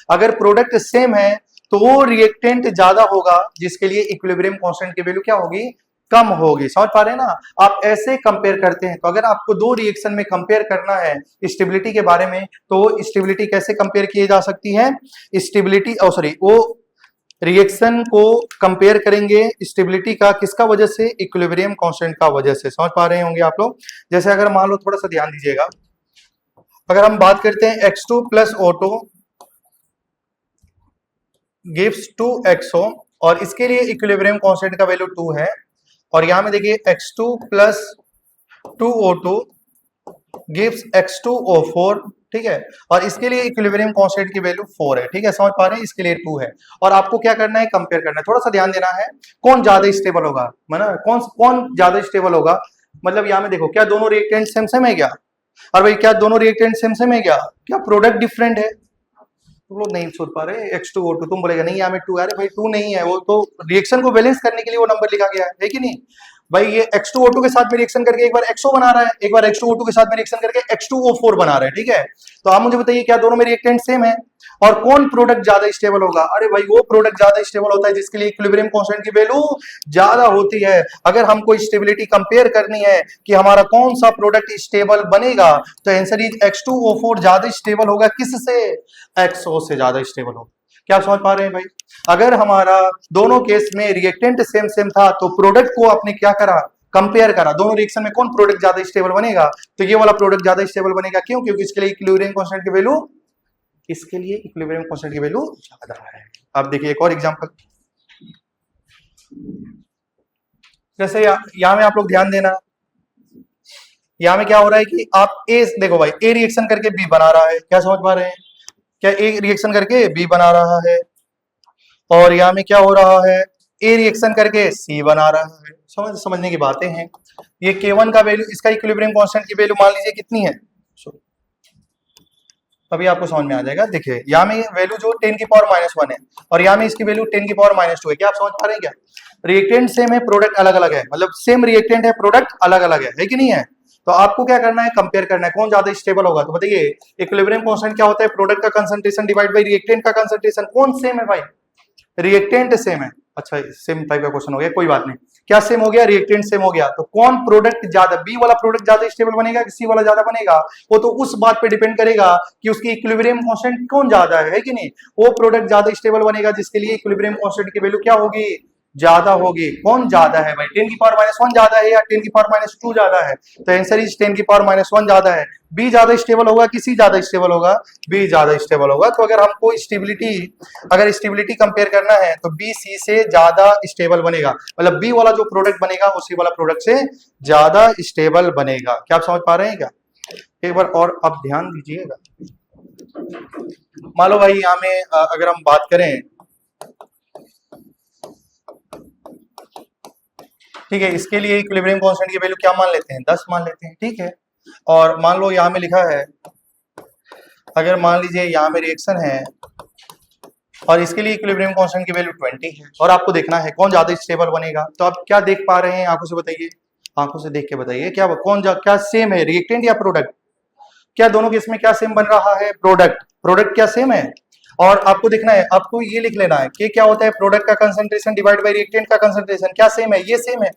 अगर प्रोडक्ट सेम है तो वो रिएक्टेंट ज्यादा होगा जिसके लिए इक्विलिब्रियम कांस्टेंट की वैल्यू क्या होगी, कम होगी। समझ पा रहे हैं ना? आप ऐसे कंपेयर करते हैं। तो अगर आपको दो रिएक्शन में कंपेयर करना है स्टेबिलिटी के बारे में, तो स्टेबिलिटी कैसे कंपेयर की जा सकती है, स्टेबिलिटी वो रिएक्शन को कंपेयर करेंगे स्टेबिलिटी का किसका वजह से, इक्विलिब्रियम कांस्टेंट का वजह से। समझ पा रहे होंगे आप लोग? जैसे अगर मान लो, थोड़ा सा ध्यान दीजिएगा, अगर हम बात करते हैं x2 plus O2 gives 2xO और इसके लिए इक्विलिब्रियम कांस्टेंट का वैल्यू 2 है, और यहां में देखिए x2 plus 2O2 gives x2O4, ठीक है, और इसके लिए इक्विलिब्रियम कांस्टेंट की वैल्यू 4 है, ठीक है, समझ पा रहे हैं, इसके लिए 2 है। और आपको क्या करना है, कंपेयर करना है। थोड़ा सा ध्यान देना है, कौन ज्यादा स्टेबल होगा, मतलब कौन ज्यादा स्टेबल होगा, मतलब यहाँ में देखो क्या दोनों रिएक्टेंट सेम सेम है क्या, और भाई क्या दोनों रिएक्टेंट सेम सेम है क्या प्रोडक्ट डिफरेंट है, तुम लोग नहीं सोच पा रहे। x2O2 तुम बोलेगा नहीं यहाँ में 2, अरे भाई 2 नहीं है, वो तो रिएक्शन को बैलेंस करने के लिए वो नंबर लिखा गया है कि नहीं भाई। ये x2O2 के साथ में रिएक्शन करके एक बार XO बना रहा है, एक बार x2O2 के साथ में रिएक्शन करके x2O4 बना रहा है, ठीक है। तो आप मुझे बताइए क्या दोनों में रिएक्टेंट सेम है, और कौन प्रोडक्ट ज्यादा स्टेबल होगा, अरे भाई वो प्रोडक्ट ज्यादा स्टेबल होता है जिसके लिए इक्विलिब्रियम कांस्टेंट की वैल्यू ज्यादा होती है। अगर हमको स्टेबिलिटी कंपेयर करनी है कि हमारा कौन सा प्रोडक्ट स्टेबल बनेगा, तो आंसर इज x2O4 ज्यादा स्टेबल होगा किससे, XO से ज्यादा स्टेबल होगा। क्या समझ पा रहे हैं भाई? अगर हमारा दोनों केस में रिएक्टेंट सेम सेम था तो प्रोडक्ट को आपने क्या करा, कंपेयर करा, दोनों रिएक्शन में कौन प्रोडक्ट ज्यादा स्टेबल बनेगा, तो ये वाला प्रोडक्ट ज्यादा स्टेबल बनेगा। क्यों? क्योंकि इसके लिए इक्विलिब्रियम कांस्टेंट की वैल्यू, इसके लिए इक्विलिब्रियम कांस्टेंट की वैल्यू ज्यादा है। अब देखिए एक और एग्जांपल, जैसे यहाँ में आप लोग ध्यान देना, यहाँ में क्या हो रहा है कि आप ए देखो भाई, ए रिएक्शन करके बी बना रहा है, क्या समझ पा रहे हैं, क्या ए रिएक्शन करके बी बना रहा है, और यहाँ में क्या हो रहा है, ए रिएक्शन करके सी बना रहा है। समझने की बातें हैं। ये K1 का वैल्यू, इसका इक्विलिब्रियम कांस्टेंट की वैल्यू मान लीजिए कितनी है, अभी आपको समझ में आ जाएगा। देखिए यहाँ में वैल्यू जो 10 की पावर -1 है, और यहाँ में इसकी वैल्यू 10 की पावर -2 है। क्या आप समझ पा रहे हैं? क्या रिएक्टेंट सेम है, प्रोडक्ट अलग अलग है, मतलब सेम रिएक्टेंट है, प्रोडक्ट अलग अलग है कि नहीं है। तो आपको क्या करना है, कंपेयर करना है कौन ज्यादा स्टेबल होगा। तो बताइए इक्विलिब्रियम कांस्टेंट क्या होता है, प्रोडक्ट का कंसंट्रेशन डिवाइड बाय रिएक्टेंट का कंसंट्रेशन। कौन सेम है भाई, रिएक्टेंट सेम है। अच्छा सेम टाइप का क्वेश्चन हो गया, कोई बात नहीं। क्या सेम हो गया, रिएक्टेंट सेम हो गया, तो कौन प्रोडक्ट ज्यादा, बी वाला प्रोडक्ट ज्यादा स्टेबल बनेगा कि सी वाला ज्यादा बनेगा, वो तो उस बात पे डिपेंड करेगा कि उसकी इक्विलिब्रियम कांस्टेंट कौन ज्यादा है कि नहीं। वो प्रोडक्ट ज्यादा स्टेबल बनेगा जिसके लिए इक्विलिब्रियम कांस्टेंट की वैल्यू क्या होगी, ज्यादा होगी। कौन ज्यादा है भाई, 10 की पावर -1 ज्यादा है या 10 की पावर -2 ज्यादा है, तो आंसर इज 10 की पावर -1 ज्यादा है। बी ज्यादा स्टेबल होगा कि सी ज्यादा स्टेबल होगा, बी ज्यादा स्टेबल होगा। तो अगर हमको स्टेबिलिटी कंपेयर करना है तो बी सी से ज्यादा स्टेबल बनेगा, मतलब बी वाला जो प्रोडक्ट बनेगा वो सी वाला प्रोडक्ट से ज्यादा स्टेबल बनेगा। क्या आप समझ पा रहे हैं? क्या एक बार और आप ध्यान दीजिएगा, मान लो भाई यहाँ में अगर हम बात करें, ठीक है, इसके लिए इक्विलिब्रियम कांस्टेंट की वैल्यू क्या मान लेते हैं, 10 मान लेते हैं, ठीक है। और मान लो यहाँ में लिखा है, अगर मान लीजिए यहाँ में रिएक्शन है और इसके लिए इक्विलिब्रियम कांस्टेंट की वैल्यू 20 है, और आपको देखना है कौन ज्यादा स्टेबल बनेगा। तो आप क्या देख पा रहे हैं, आंखों से बताइए, आंखों से देख के बताइए क्या क्या सेम है, रिएक्टेंट या प्रोडक्ट। क्या दोनों के इसमें क्या सेम बन रहा है, प्रोडक्ट क्या सेम है। और आपको देखना है, आपको ये लिख लेना है कि क्या होता है, प्रोडक्ट का कंसंट्रेशन डिवाइड बाय रिएक्टेंट का कंसंट्रेशन, क्या सेम है, ये सेम है।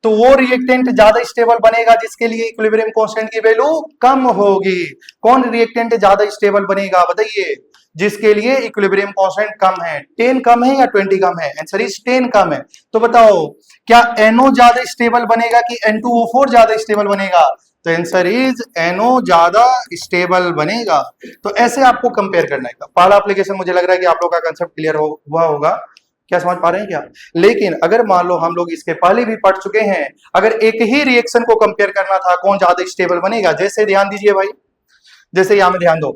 तो वो रिएक्टेंट ज्यादा स्टेबल बनेगा जिसके लिए इक्विलिब्रियम कांस्टेंट की वैल्यू कम होगी। कौन रिएक्टेंट ज्यादा स्टेबल बनेगा बताइए, जिसके लिए इक्विलिब्रियम कांस्टेंट कम है। 10 कम है या 20 कम है, आंसर इज 10 कम है। तो बताओ क्या NO ज्यादा स्टेबल बनेगा कि N2O4 ज्यादा स्टेबल बनेगा, तो आंसर इज NO ज्यादा स्टेबल बनेगा। तो ऐसे आपको कंपेयर करना है। पहला एप्लीकेशन मुझे लग रहा है कि आप लोग का कंसेप्ट क्लियर हुआ होगा। क्या समझ पा रहे हैं क्या? लेकिन अगर मान लो हम लोग इसके पहले भी पढ़ चुके हैं, अगर एक ही रिएक्शन को कंपेयर करना था कौन ज्यादा स्टेबल बनेगा, जैसे ध्यान दीजिए भाई, जैसे यहां में ध्यान दो,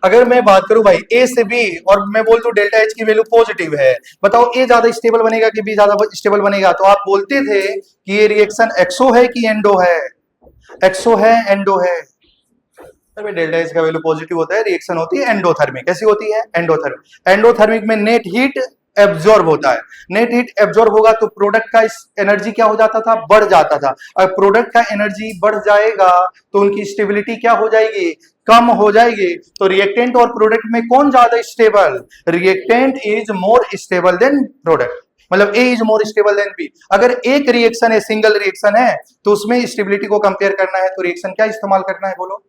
अगर मैं बात करूं भाई ए से बी और मैं बोल दूं डेल्टा एच की वैल्यू पॉजिटिव है, बताओ ए ज्यादा स्टेबल बनेगा कि बी ज्यादा स्टेबल बनेगा? तो आप बोलते थे कि ये रिएक्शन एक्सो है कि एंडो है? एक्सो है, एंडो है। अरे डेल्टा एच का वैल्यू पॉजिटिव होता है, रिएक्शन होती है एंडोथर्मिक। कैसी होती है? एंडोथर्मिक। एंडोथर्मिक में नेट हीट एब्जॉर्ब होता है। नेट हीट एब्जॉर्ब होगा तो प्रोडक्ट का एनर्जी क्या हो जाता था? बढ़ जाता था। अगर प्रोडक्ट का एनर्जी बढ़ जाएगा तो उनकी स्टेबिलिटी क्या हो जाएगी? कम हो जाएगी। तो रिएक्टेंट और प्रोडक्ट में कौन ज्यादा stable? Reactant is more stable than product, मतलब A is more stable than B. अगर एक रिएक्शन है, सिंगल रिएक्शन है, तो उसमें स्टेबिलिटी को कंपेयर करना है तो रिएक्शन क्या इस्तेमाल करना है? बोलो,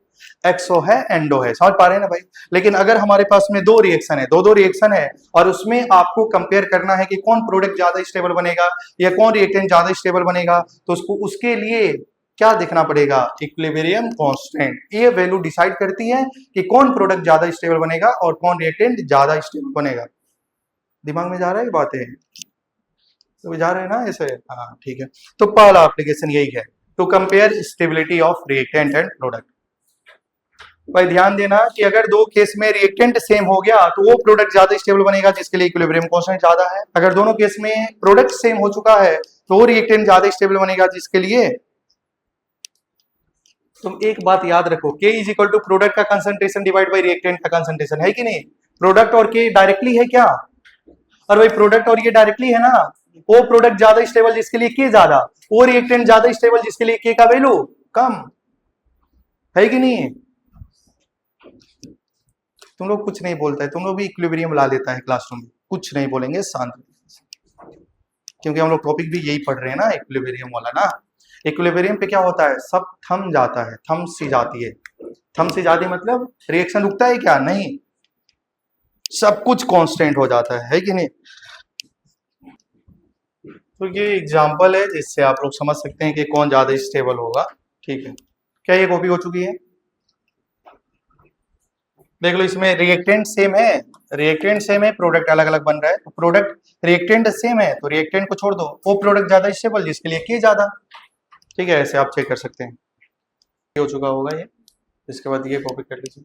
एक्सो है, एंडो है। समझ पा रहे हैं ना भाई? लेकिन अगर हमारे पास में दो रिएक्शन है, दो रिएक्शन है, और उसमें आपको कंपेयर करना है कि कौन प्रोडक्ट ज्यादा स्टेबल बनेगा या कौन रिएक्टेंट ज्यादा स्टेबल बनेगा, तो उसके लिए क्या देखना पड़ेगा? Equilibrium constant. ये वैल्यू डिसाइड करती है कि कौन प्रोडक्ट ज्यादा स्टेबल बनेगा और कौन रिएक्टेंट ज्यादा स्टेबल बनेगा। दिमाग में जा रहा है बातें? तो जा रहे हैं ना ऐसे? हाँ ठीक है। तो पहला एप्लीकेशन यही है, to compare stability of reactant and product. भाई ध्यान देना कि अगर दो केस में रिएक्टेंट सेम हो गया तो वो प्रोडक्ट ज्यादा स्टेबल बनेगा जिसके लिए इक्विलिब्रियम कांस्टेंट ज्यादा है। अगर दोनों केस में प्रोडक्ट सेम हो चुका है तो वो रिएक्टेंट ज्यादा स्टेबल बनेगा जिसके लिए, तुम एक बात याद रखो, K is equal to product का कंसंट्रेशन डिवाइड बाई रिएक्टेंट का कंसंट्रेशन, है कि नहीं? प्रोडक्ट और K डायरेक्टली है क्या? और भाई प्रोडक्ट और ये डायरेक्टली है ना। वो प्रोडक्ट ज्यादा स्टेबल जिसके लिए K ज्यादा, वो रिएक्टेंट ज्यादा स्टेबल जिसके लिए K का वैल्यू कम, है कि नहीं? तुम लोग कुछ नहीं बोलता है, तुम लोग भी इक्विलिब्रियम ला लेता है क्लासरूम में, कुछ नहीं बोलेंगे शांत, क्योंकि हम लोग टॉपिक भी यही पढ़ रहे हैं ना, इक्विलिब्रियम वाला ना। इक्विलिब्रियम पे क्या होता है? सब थम जाता है, थम सी जाती है। थम सी जाती मतलब रिएक्शन रुकता है क्या? नहीं, सब कुछ कांस्टेंट हो जाता है कि नहीं? तो ये एग्जांपल है जिससे आप लोग समझ सकते हैं कि कौन ज्यादा स्टेबल होगा। ठीक है, क्या ये कॉपी हो चुकी है? देख लो, इसमें रिएक्टेंट सेम है, रिएक्टेंट सेम है, प्रोडक्ट अलग अलग बन रहा है। तो प्रोडक्ट रिएक्टेंट सेम है तो रिएक्टेंट को छोड़ दो, वो प्रोडक्ट ज्यादा स्टेबल जिसके लिए K ज्यादा। ठीक है, ऐसे आप चेक कर सकते हैं। ये हो चुका होगा ये, इसके बाद ये कॉपी कर लीजिए।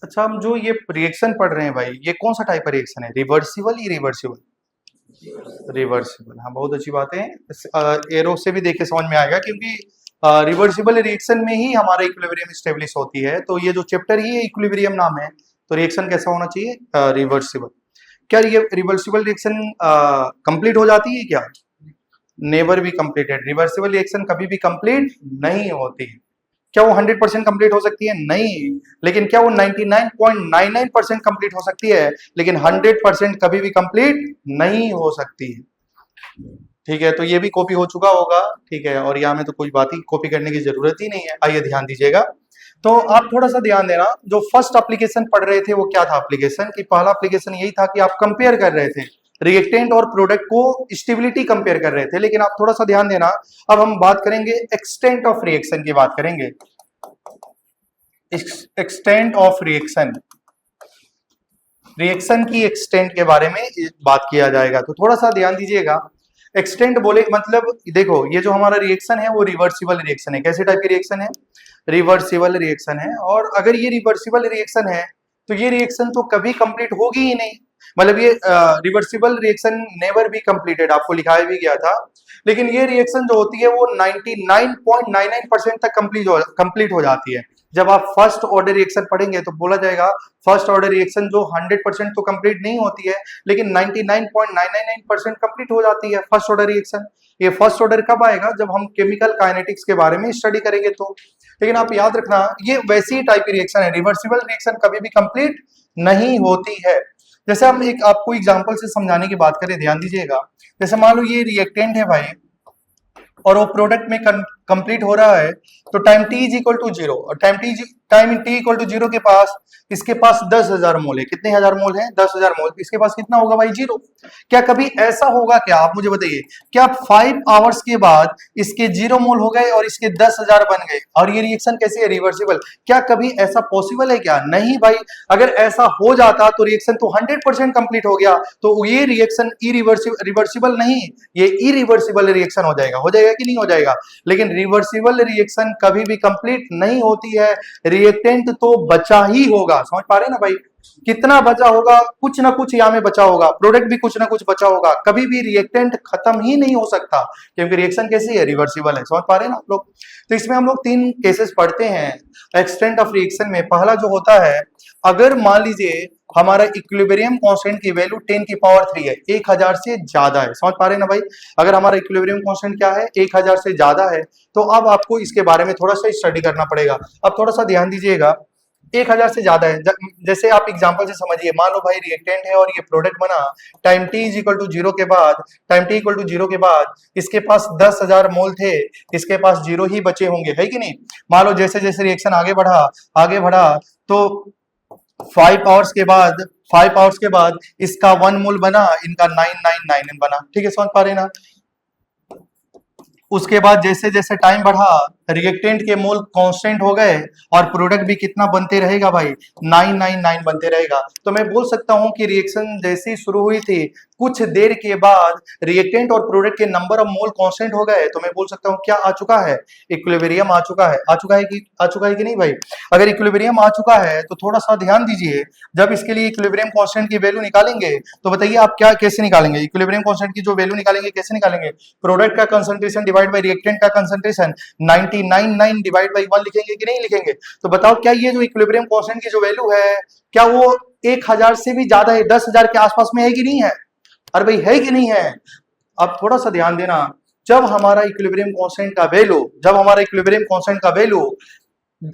अच्छा, हम जो ये रिएक्शन पढ़ रहे हैं भाई, ये कौन सा टाइप का रिएक्शन है? Reversible, irreversible? रिवर्सिबल, हाँ बहुत अच्छी बात है। एरो से भी देखे समझ में आएगा, क्योंकि रिवर्सिबल रिएक्शन में ही हमारा इक्विलिब्रियम स्टेब्लिश होती है। तो ये जो चैप्टर ही इक्विलिब्रियम नाम है, तो रिएक्शन कैसा होना चाहिए? रिवर्सिबल। क्या ये रिवर्सिबल रिएक्शन कंप्लीट हो जाती है क्या? नेवर भी कंप्लीटेड। रिवर्सिबल रिएक्शन कभी भी कंप्लीट नहीं होती है। क्या वो 100% कंप्लीट हो सकती है? नहीं। लेकिन क्या वो 99.99% कंप्लीट हो सकती है? लेकिन 100% कभी भी कंप्लीट नहीं हो सकती है। ठीक है, तो ये भी कॉपी हो चुका होगा। ठीक है, और यहाँ में तो कोई बात ही कॉपी करने की जरूरत ही नहीं है। आइए ध्यान दीजिएगा। तो आप थोड़ा सा ध्यान देना, जो फर्स्ट एप्लीकेशन पढ़ रहे थे वो क्या था एप्लीकेशन? कि पहला एप्लीकेशन यही था कि आप कंपेयर कर रहे थे रिएक्टेंट और प्रोडक्ट को, स्टेबिलिटी कंपेयर कर रहे थे। लेकिन आप थोड़ा सा ध्यान देना, अब हम बात करेंगे एक्सटेंट ऑफ रिएक्शन की बात करेंगे। एक्सटेंट ऑफ रिएक्शन, रिएक्शन की एक्सटेंट के बारे में बात किया जाएगा। तो थोड़ा सा ध्यान दीजिएगा। एक्सटेंट बोले मतलब देखो, ये जो हमारा रिएक्शन है वो रिवर्सिबल रिएक्शन है। कैसे टाइप की रिएक्शन है? रिवर्सिबल रिएक्शन है। और अगर ये रिवर्सिबल रिएक्शन है तो ये रिएक्शन तो कभी कंप्लीट होगी ही नहीं। मतलब ये reversible reaction never be completed, आपको लिखाया भी गया था। लेकिन ये रिएक्शन जो होती है वो 99.99% तक कंप्लीट हो जाती है। जब आप फर्स्ट ऑर्डर रिएक्शन पढ़ेंगे तो बोला जाएगा फर्स्ट ऑर्डर रिएक्शन जो 100% तो कंप्लीट नहीं होती है, लेकिन 99.999% कंप्लीट हो जाती है फर्स्ट ऑर्डर रिएक्शन। ये फर्स्ट ऑर्डर कब आएगा? जब हम केमिकल काइनेटिक्स के बारे में स्टडी करेंगे तो। लेकिन आप याद रखना, ये वैसी टाइप की रिएक्शन है, रिवर्सिबल रिएक्शन कभी भी कंप्लीट नहीं होती है। जैसे हम एक आपको एग्जांपल से समझाने की बात करें, ध्यान दीजिएगा। जैसे मान लो ये रिएक्टेंट है भाई, और वो प्रोडक्ट में कंप्लीट हो रहा है तो time T is equal to zero, और time T equal to zero के पास इसके पास 10,000 मोल है। कितने हजार मोल है? 10,000 मोल। इसके पास कितना होगा भाई? जीरो। क्या कभी ऐसा होगा क्या? आप मुझे बताइए, क्या 5 आवर्स के बाद इसके 0 मोल हो गए और इसके 10,000 बन गए, और ये रिएक्शन कैसे है? रिवर्सिबल। क्या कभी ऐसा पॉसिबल है क्या? नहीं भाई। अगर ऐसा हो जाता तो रिएक्शन तो 100% कंप्लीट हो गया, तो ये रिएक्शन रिवर्सिबल नहीं, ये इरिवर्सिबल रिएक्शन हो जाएगा। हो जाएगा कि नहीं हो जाएगा? लेकिन रिवर्सिबल रिएक्शन कभी भी कंप्लीट नहीं होती है, रिएक्टेंट तो बचा ही होगा। समझ पा रहे हैं ना भाई? कितना बचा होगा? कुछ ना कुछ यहाँ में बचा होगा, प्रोडक्ट भी कुछ ना कुछ बचा होगा। कभी भी रिएक्टेंट खत्म ही नहीं हो सकता, क्योंकि रिएक्शन कैसी है? रिवर्सिबल है। समझ पा रहे हैं ना आप लोग? तो इसमें हम लोग 3 केसेस पढ़ते हैं एक्सटेंट ऑफ रिएक्शन में। पहला जो होता है, अगर मान लीजिए हमारा इक्विलिब्रियम कांस्टेंट की वैल्यू 10 की पावर 3 है, 1000 से ज्यादा है। समझ पा रहे हैं ना भाई? अगर हमारा इक्विलिब्रियम कांस्टेंट क्या है? 1000 से ज्यादा है, तो अब आपको इसके बारे में थोड़ा सा स्टडी करना पड़ेगा। अब थोड़ा सा ध्यान दीजिएगा, 1000 से ज्यादा है। जैसे आप एग्जांपल से समझिए, मान लो भाई रिएक्टेंट है और ये प्रोडक्ट बना time T is equal to zero के बाद, time T equal to zero के बाद इसके पास 10,000 मोल थे, इसके पास जीरो ही बचे होंगे, है कि नहीं? मान लो जैसे जैसे रिएक्शन आगे बढ़ा तो 5 आवर्स के बाद इसका 1 मोल बना, इनका 999 बना। ठीक है, समझ पा रहे हैं ना? उसके बाद जैसे जैसे टाइम बढ़ा, रिएक्टेंट के मोल कांस्टेंट हो गए और प्रोडक्ट भी कितना बनते रहेगा भाई? 999 बनते रहेगा। तो मैं बोल सकता हूं कि रिएक्शन जैसी शुरू हुई थी, कुछ देर के बाद रिएक्टेंट और प्रोडक्ट के नंबर ऑफ मोल कांस्टेंट हो गए, तो मैं बोल सकता हूं क्या आ चुका है? इक्विलिब्रियम आ चुका है। आ चुका है कि नहीं भाई? अगर इक्विलिब्रियम आ चुका है तो थोड़ा सा ध्यान दीजिए, जब इसके लिए इक्विलिब्रियम कांस्टेंट की वैल्यू निकालेंगे तो बताइए आप क्या कैसे निकालेंगे? इक्विलिब्रियम कांस्टेंट की जो वैल्यू निकालेंगे कैसे निकालेंगे? प्रोडक्ट का कंसंट्रेशन डिवाइड बाय रिएक्टेंट का कंसंट्रेशन 999 डिवाइड बाई 1 लिखेंगे कि नहीं लिखेंगे? तो बताओ, क्या ये जो इक्विलिब्रियम कांस्टेंट की जो वैल्यू है, क्या वो 1000 से भी ज्यादा है? 10,000 के आसपास में है कि नहीं है? अरे भाई है कि नहीं है? अब थोड़ा सा ध्यान देना, जब हमारा इक्विलिब्रियम कांस्टेंट का वैल्यू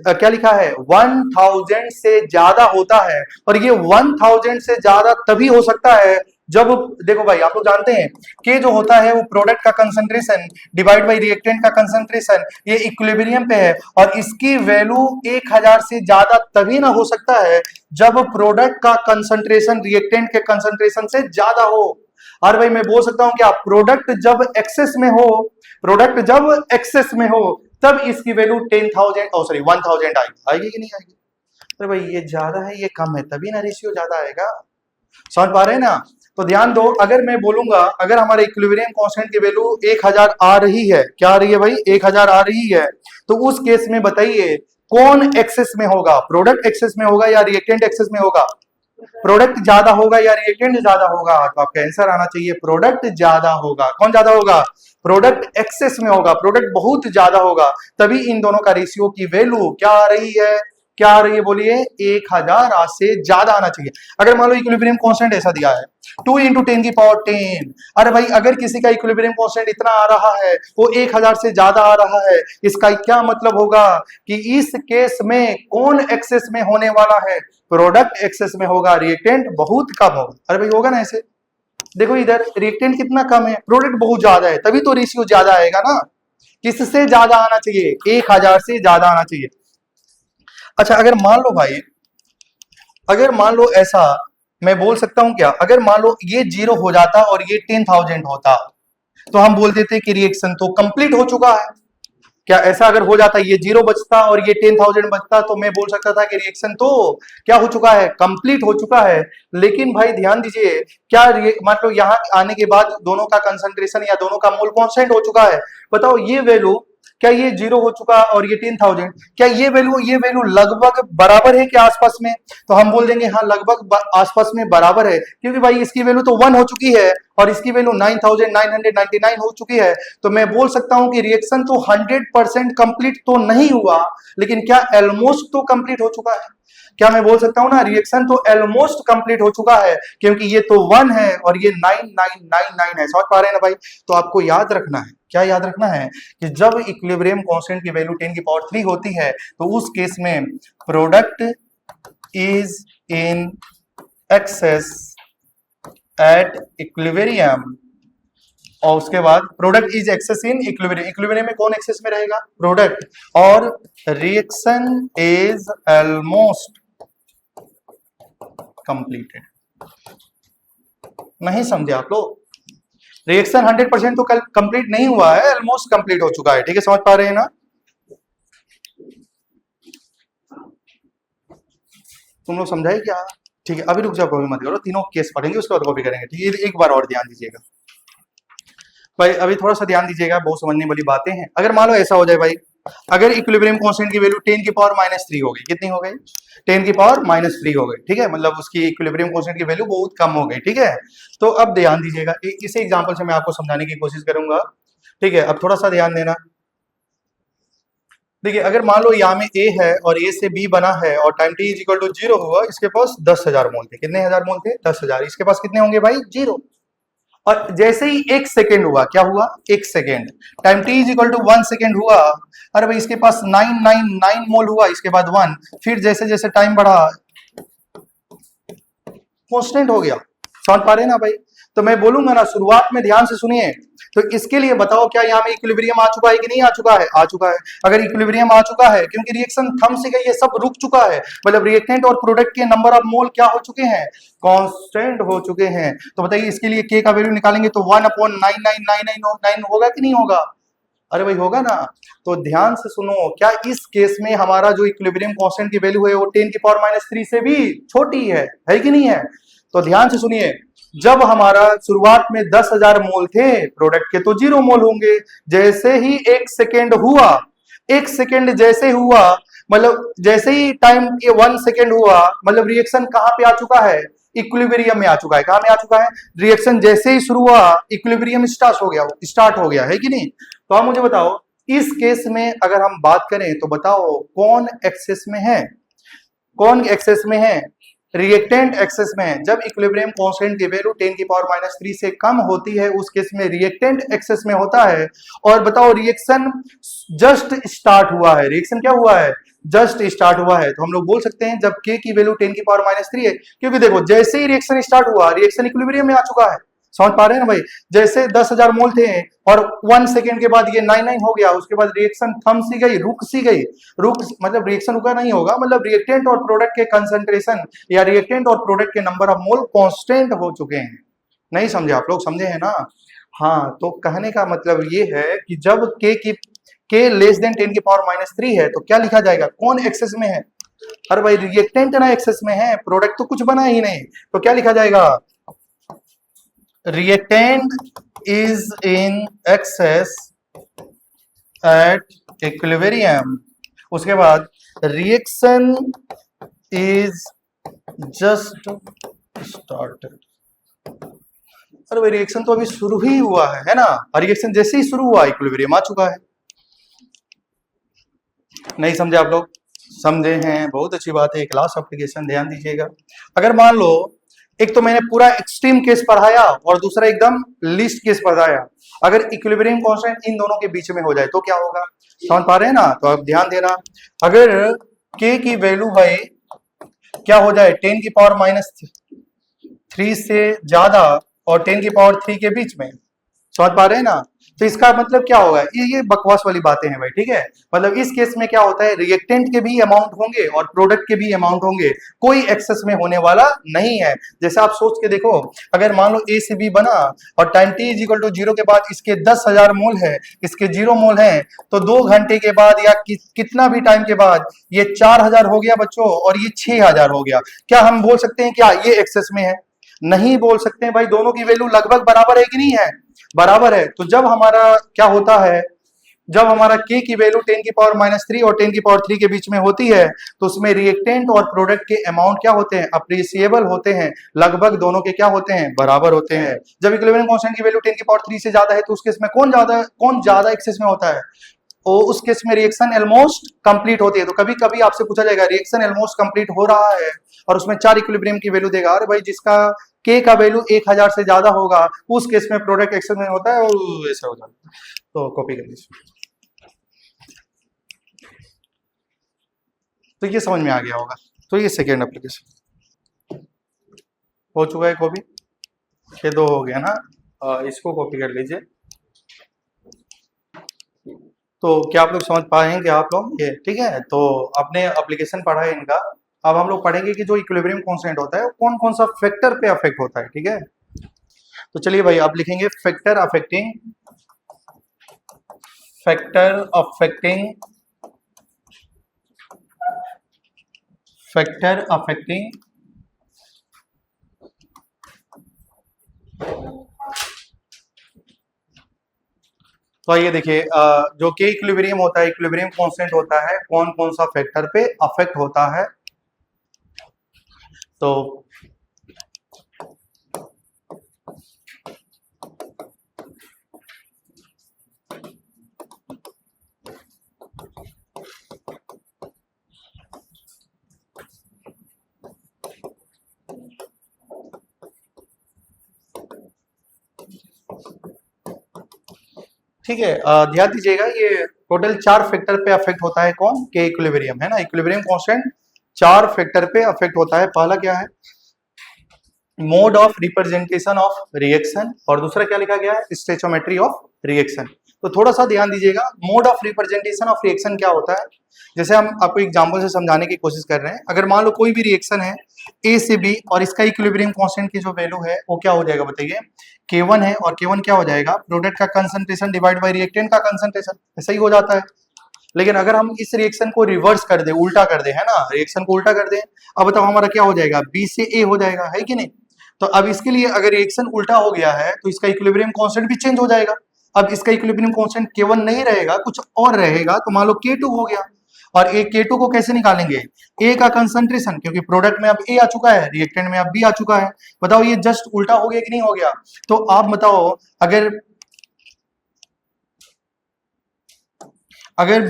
क्या लिखा है? 1000 से ज्यादा होता है, और ये 1000 से ज्यादा तभी हो सकता है जब, देखो भाई आप लोग जानते हैं कि जो होता है वो प्रोडक्ट का कंसंट्रेशन डिवाइड बाय रिएक्टेंट का कंसंट्रेशन, ये इक्विलिब्रियम पे है, और इसकी वैल्यू 1000 से ज्यादा तभी ना हो सकता है जब प्रोडक्ट का कंसंट्रेशन रिएक्टेंट के कंसंट्रेशन से ज्यादा हो। और भाई मैं बोल सकता हूं क्या प्रोडक्ट जब एक्सेस में हो तब इसकी वैल्यू 10,000 आएगी कि नहीं आएगी? अरे भाई ये ज्यादा है, ये कम है, तभी ना रेशियो ज्यादा आएगा। समझ पा रहे हैं ना? तो ध्यान दो, अगर मैं बोलूंगा अगर हमारे इक्विलिब्रियम कांस्टेंट की वैल्यू 1000 आ रही है, क्या आ रही है भाई? 1000 आ रही है, तो उस केस में बताइए कौन एक्सेस में होगा? प्रोडक्ट एक्सेस में होगा या रिएक्टेंट एक्सेस में होगा? प्रोडक्ट ज्यादा होगा या रिएक्टेंट ज्यादा होगा? तो आपका आंसर आना चाहिए प्रोडक्ट ज्यादा होगा। कौन ज्यादा होगा? प्रोडक्ट एक्सेस में होगा, प्रोडक्ट बहुत ज्यादा होगा, तभी इन दोनों का रेशियो की वैल्यू क्या आ रही है? क्या आ रही है बोलिए? 1000 से ज्यादा आना चाहिए। अगर मान लो इक्विलिब्रियम कांस्टेंट ऐसा दिया है 2 × 10 की पावर 10, अरे भाई अगर किसी का इक्विलिब्रियम कांस्टेंट इतना आ रहा है, वो 1000 से ज्यादा आ रहा है, इसका क्या मतलब होगा कि इस केस में कौन एक्सेस में होने वाला है? प्रोडक्ट एक्सेस में होगा, रिएक्टेंट बहुत कम होगा। अरे भाई होगा ना ऐसे? देखो इधर रिएक्टेंट कितना कम है, प्रोडक्ट बहुत ज्यादा है, तभी तो रेशियो ज्यादा आएगा ना। किससे ज्यादा आना चाहिए? 1000 से ज्यादा आना चाहिए। अच्छा अगर मान लो ऐसा, मैं बोल सकता हूं क्या, अगर मान लो ये 0 हो जाता और ये 10,000 होता, तो हम बोल देते कि रिएक्शन तो कंप्लीट हो चुका है। क्या ऐसा अगर हो जाता, ये 0 बचता और ये 10,000 बचता, तो मैं बोल सकता था कि रिएक्शन तो क्या हो चुका है? कंप्लीट हो चुका है। लेकिन भाई ध्यान दीजिए, क्या मतलब यहां आने के बाद दोनों का कंसंट्रेशन या दोनों का मोल कांस्टेंट हो चुका है? बताओ ये वैल्यू, क्या ये 0 हो चुका और ये 10,000, क्या ये वैल्यू लगभग बराबर है क्या आसपास में? तो हम बोल देंगे हाँ लगभग आसपास में बराबर है, क्योंकि भाई इसकी वैल्यू तो 1 हो चुकी है और इसकी वैल्यू 9,999 हो चुकी है। तो मैं बोल सकता हूं कि रिएक्शन तो 100% कंप्लीट तो नहीं हुआ, लेकिन क्या ऑलमोस्ट तो कंप्लीट हो चुका है। क्या मैं बोल सकता हूं ना, रिएक्शन तो ऑलमोस्ट कंप्लीट हो चुका है, क्योंकि ये तो 1 है और ये 9,999 है। समझ पा रहे हैं ना भाई? तो आपको याद रखना है, क्या याद रखना है, कि जब इक्विलिब्रियम कांस्टेंट की वैल्यू 10 की पावर 3 होती है, तो उस केस में product is in excess at equilibrium और उसके बाद product is excess in equilibrium, equilibrium में कौन एक्सेस में रहेगा? प्रोडक्ट। और रिएक्शन इज ऑलमोस्ट कंप्लीटेड। नहीं समझे आप लोग? रिएक्शन 100% तो कल कंप्लीट नहीं हुआ है, ऑलमोस्ट कंप्लीट हो चुका है। ठीक है, समझ पा रहे हैं ना? तुम लोग समझाए क्या? ठीक है, अभी रुक जाओ, कॉपी मत करो, तीनों केस पढ़ेंगे उसके बाद कॉपी करेंगे। ठीक है, एक बार और ध्यान दीजिएगा भाई, अभी थोड़ा सा ध्यान दीजिएगा, बहुत समझने वाली बातें हैं। अगर मान लो ऐसा हो जाए भाई, अगर इक्विलिब्रियम कांस्टेंट की वैल्यू 10 की पावर -3 हो गई, कितनी हो गई? 10 की पावर -3 हो गई। ठीक है, मतलब उसकी इक्विलिब्रियम कांस्टेंट की वैल्यू बहुत कम हो गई। ठीक है, तो अब ध्यान दीजिएगा, इसी एग्जांपल से मैं आपको समझाने की कोशिश करूंगा। ठीक है, अब थोड़ा सा ध्यान देना। देखिए, अगर मान लो यहाँ में ए है और ए से बी बना है और time T is equal to 0 हुआ, इसके पास 10,000 मोल थे। कितने हजार मोल थे? 10,000। इसके पास कितने होंगे भाई? 0। और जैसे ही 1 सेकेंड हुआ, क्या हुआ? 1 second, time T is equal to 1 second हुआ, अरे भाई इसके पास 999 मोल हुआ, इसके बाद 1, फिर जैसे जैसे टाइम बढ़ा कांस्टेंट हो गया। समझ पा रहे हैं ना भाई? तो मैं बोलूंगा ना, शुरुआत में ध्यान से सुनिए। तो इसके लिए बताओ, क्या यहाँ में इक्विलिब्रियम आ चुका है कि नहीं आ चुका है? आ चुका है। अगर इक्विलिब्रियम आ चुका है, क्योंकि रिएक्शन थम से गई है, सब रुक चुका है, मतलब रिएक्टेंट और प्रोडक्ट के नंबर ऑफ मोल क्या हो चुके हैं? कांस्टेंट हो चुके हैं। तो बताइए, इसके लिए के का वैल्यू निकालेंगे तो 1/9999 होगा कि नहीं होगा? अरे भाई होगा ना। तो ध्यान से सुनो, क्या इस केस में हमारा जो इक्विलिब्रियम कांस्टेंट की वैल्यू है वो 10 की पावर -3 से भी छोटी है कि नहीं है? तो ध्यान से सुनिए, जब हमारा शुरुआत में 10,000 मोल थे, प्रोडक्ट के तो 0 मोल होंगे। जैसे ही 1 सेकेंड हुआ, 1 सेकेंड जैसे हुआ, मतलब जैसे ही टाइम 1 सेकेंड हुआ, मतलब रिएक्शन कहां पे आ चुका है? इक्विलिब्रियम में आ चुका है। कहां में आ चुका है? रिएक्शन जैसे ही शुरू हुआ, इक्विलिब्रियम स्टार्ट हो गया है कि नहीं? तो आप मुझे बताओ, इस केस में अगर हम बात करें तो बताओ कौन एक्सेस में है? कौन एक्सेस में है? रिएक्टेंट एक्सेस में है। जब इक्विलिब्रियम कांस्टेंट की वैल्यू 10 की पावर -3 से कम होती है, उस केस में रिएक्टेंट एक्सेस में होता है। और बताओ, रिएक्शन जस्ट स्टार्ट हुआ है। रिएक्शन क्या हुआ है? जस्ट स्टार्ट हुआ है। तो हम लोग बोल सकते हैं जब के की वैल्यू 10 की पावर -3 है, क्योंकि देखो जैसे ही रिएक्शन स्टार्ट हुआ, रिएक्शन इक्विलिब्रियम में आ चुका है। समझ पा रहे हैं ना भाई? जैसे 10,000 मोल थे और 1 सेकेंड के बाद ये 99 हो गया, उसके बाद रिएक्शन थम सी गई, रुक सी गई। रुक मतलब रिएक्शन रुका नहीं होगा, मतलब रिएक्टेंट और प्रोडक्ट के कंसंट्रेशन या रिएक्टेंट और प्रोडक्ट के नंबर ऑफ मोल कांस्टेंट हो चुके हैं। नहीं समझे आप लोग? समझे हैं ना? हाँ, तो कहने का मतलब ये है कि जब के लेस देन 10 की पावर -3 है, तो क्या लिखा जाएगा? कौन एक्सेस में है? अरे भाई रिएक्टेंट ना एक्सेस में है, प्रोडक्ट तो कुछ बना ही नहीं, तो क्या लिखा जाएगा? reactant is in excess at equilibrium। उसके बाद reaction is just started। अरे भाई रिएक्शन तो अभी शुरू ही हुआ है ना? और रिएक्शन जैसे ही शुरू हुआ, इक्विलिब्रियम आ चुका है। नहीं समझे आप लोग? समझे हैं, बहुत अच्छी बात है। क्लास एप्लीकेशन ध्यान दीजिएगा। अगर मान लो, एक तो मैंने पूरा एक्सट्रीम केस पढ़ाया और दूसरा एकदम लीस्ट केस पढ़ाया, अगर इक्विलिब्रियम कांस्टेंट इन दोनों के बीच में हो जाए तो क्या होगा? समझ पा रहे हैं ना? तो अब ध्यान देना, अगर के की वैल्यू भाई क्या हो जाए? 10 की पावर -3 से ज्यादा और 10 की पावर 3 के बीच में, समझ पा रहे हैं ना? तो इसका मतलब क्या होगा? ये बकवास वाली बातें हैं भाई। ठीक है, मतलब इस केस में क्या होता है, रिएक्टेंट के भी अमाउंट होंगे और प्रोडक्ट के भी अमाउंट होंगे, कोई एक्सेस में होने वाला नहीं है। जैसे आप सोच के देखो, अगर मान लो ए से बी बना और time T is equal to 0 के बाद इसके 10,000 मोल है, इसके 0 मोल है, तो 2 घंटे के बाद या कितना भी टाइम के बाद ये 4,000 हो गया बच्चों और ये 6,000 हो गया। क्या हम बोल सकते हैं क्या ये एक्सेस में है? नहीं बोल सकते हैं भाई, दोनों की वैल्यू लगभग बराबर है कि नहीं है? बराबर है। तो जब हमारा क्या होता है, जब हमारा के की वैल्यू 10 की पावर -3 और 10 की पावर 3 के बीच में होती है, तो उसमें रिएक्टेंट और प्रोडक्ट के अमाउंट क्या होते हैं? अप्रिसिएबल होते हैं, लगभग दोनों के क्या होते हैं? बराबर होते हैं। जब इक्विलिब्रियम कांस्टेंट की वैल्यू 10 की पावर 3 से ज्यादा है, तो उस केस में कौन ज्यादा एक्सेस में होता है? उस केस में रिएक्शन ऑलमोस्ट कंप्लीट होती है। तो कभी कभी आपसे पूछा जाएगा रिएक्शन ऑलमोस्ट कंप्लीट हो रहा है और उसमें 4 इक्विलिब्रियम की वैल्यू देगा, अरे भाई जिसका के का वैल्यू 1000 से ज्यादा होगा, उस केस में प्रोडक्ट एक्सेस में होता है और ऐसा हो जाता है। तो कॉपी कर लीजिए। तो ये समझ में आ गया होगा। तो ये सेकेंड एप्लीकेशन हो चुका है। कॉपी ये 2 हो गया ना? इसको कॉपी कर लीजिए। तो क्या आप लोग समझ पाएंगे आप लोग ये, ठीक है। तो आपने एप्लीकेशन पढ़ा है इनका। अब हम लोग पढ़ेंगे कि जो इक्विलिब्रियम कांस्टेंट होता है वो कौन कौन सा फैक्टर पे अफेक्ट होता है, ठीक है। तो चलिए भाई, आप लिखेंगे फैक्टर अफेक्टिंग तो ये देखिए, जो के इक्विलिब्रियम होता है, इक्विलिब्रियम कांस्टेंट होता है, कौन कौन सा फैक्टर पे अफेक्ट होता है। तो ठीक है, ध्यान दीजिएगा, ये टोटल 4 फैक्टर पे अफेक्ट होता है। कौन? के इक्विलिब्रियम, है ना। इक्विलिब्रियम कांस्टेंट 4 फैक्टर पे अफेक्ट होता है। पहला क्या है? Mode of representation of reaction, और दूसरा क्या लिखा गया है? Stoichiometry of reaction. तो थोड़ा सा ध्यान दीजिएगा, mode of representation of reaction क्या होता है। जैसे हम आपको एग्जांपल से समझाने की कोशिश कर रहे हैं। अगर मान लो कोई भी रिएक्शन है ए से बी, और इसका इक्विलिब्रियम कांस्टेंट की जो वैल्यू है वो क्या हो जाएगा बताइए? K1 है, और K1 क्या हो जाएगा? प्रोडक्ट का कंसंट्रेशन डिवाइड बाय रिएक्टेंट का कंसंट्रेशन, ऐसा ही हो जाता है। लेकिन अगर हम इस रिएक्शन को रिवर्स कर दे, उल्टा कर दे, है ना, रिएक्शन को उल्टा कर दे, अब बताओ हमारा क्या हो जाएगा? बी से ए हो जाएगा, है कि नहीं। तो अब इसके लिए अगर रिएक्शन उल्टा हो गया है तो इसका इक्विलिब्रियम कांस्टेंट भी चेंज हो जाएगा। अब इसका इक्विलिब्रियम कांस्टेंट K1 नहीं रहेगा, कुछ और रहेगा, तो मान लो K2 हो गया। और ए K2 को कैसे निकालेंगे? ए का कंसंट्रेशन, क्योंकि प्रोडक्ट में अब ए आ चुका है, रिएक्टेंट में अब बी आ चुका है। बताओ ये जस्ट उल्टा हो गया कि नहीं हो गया? तो आप बताओ, अगर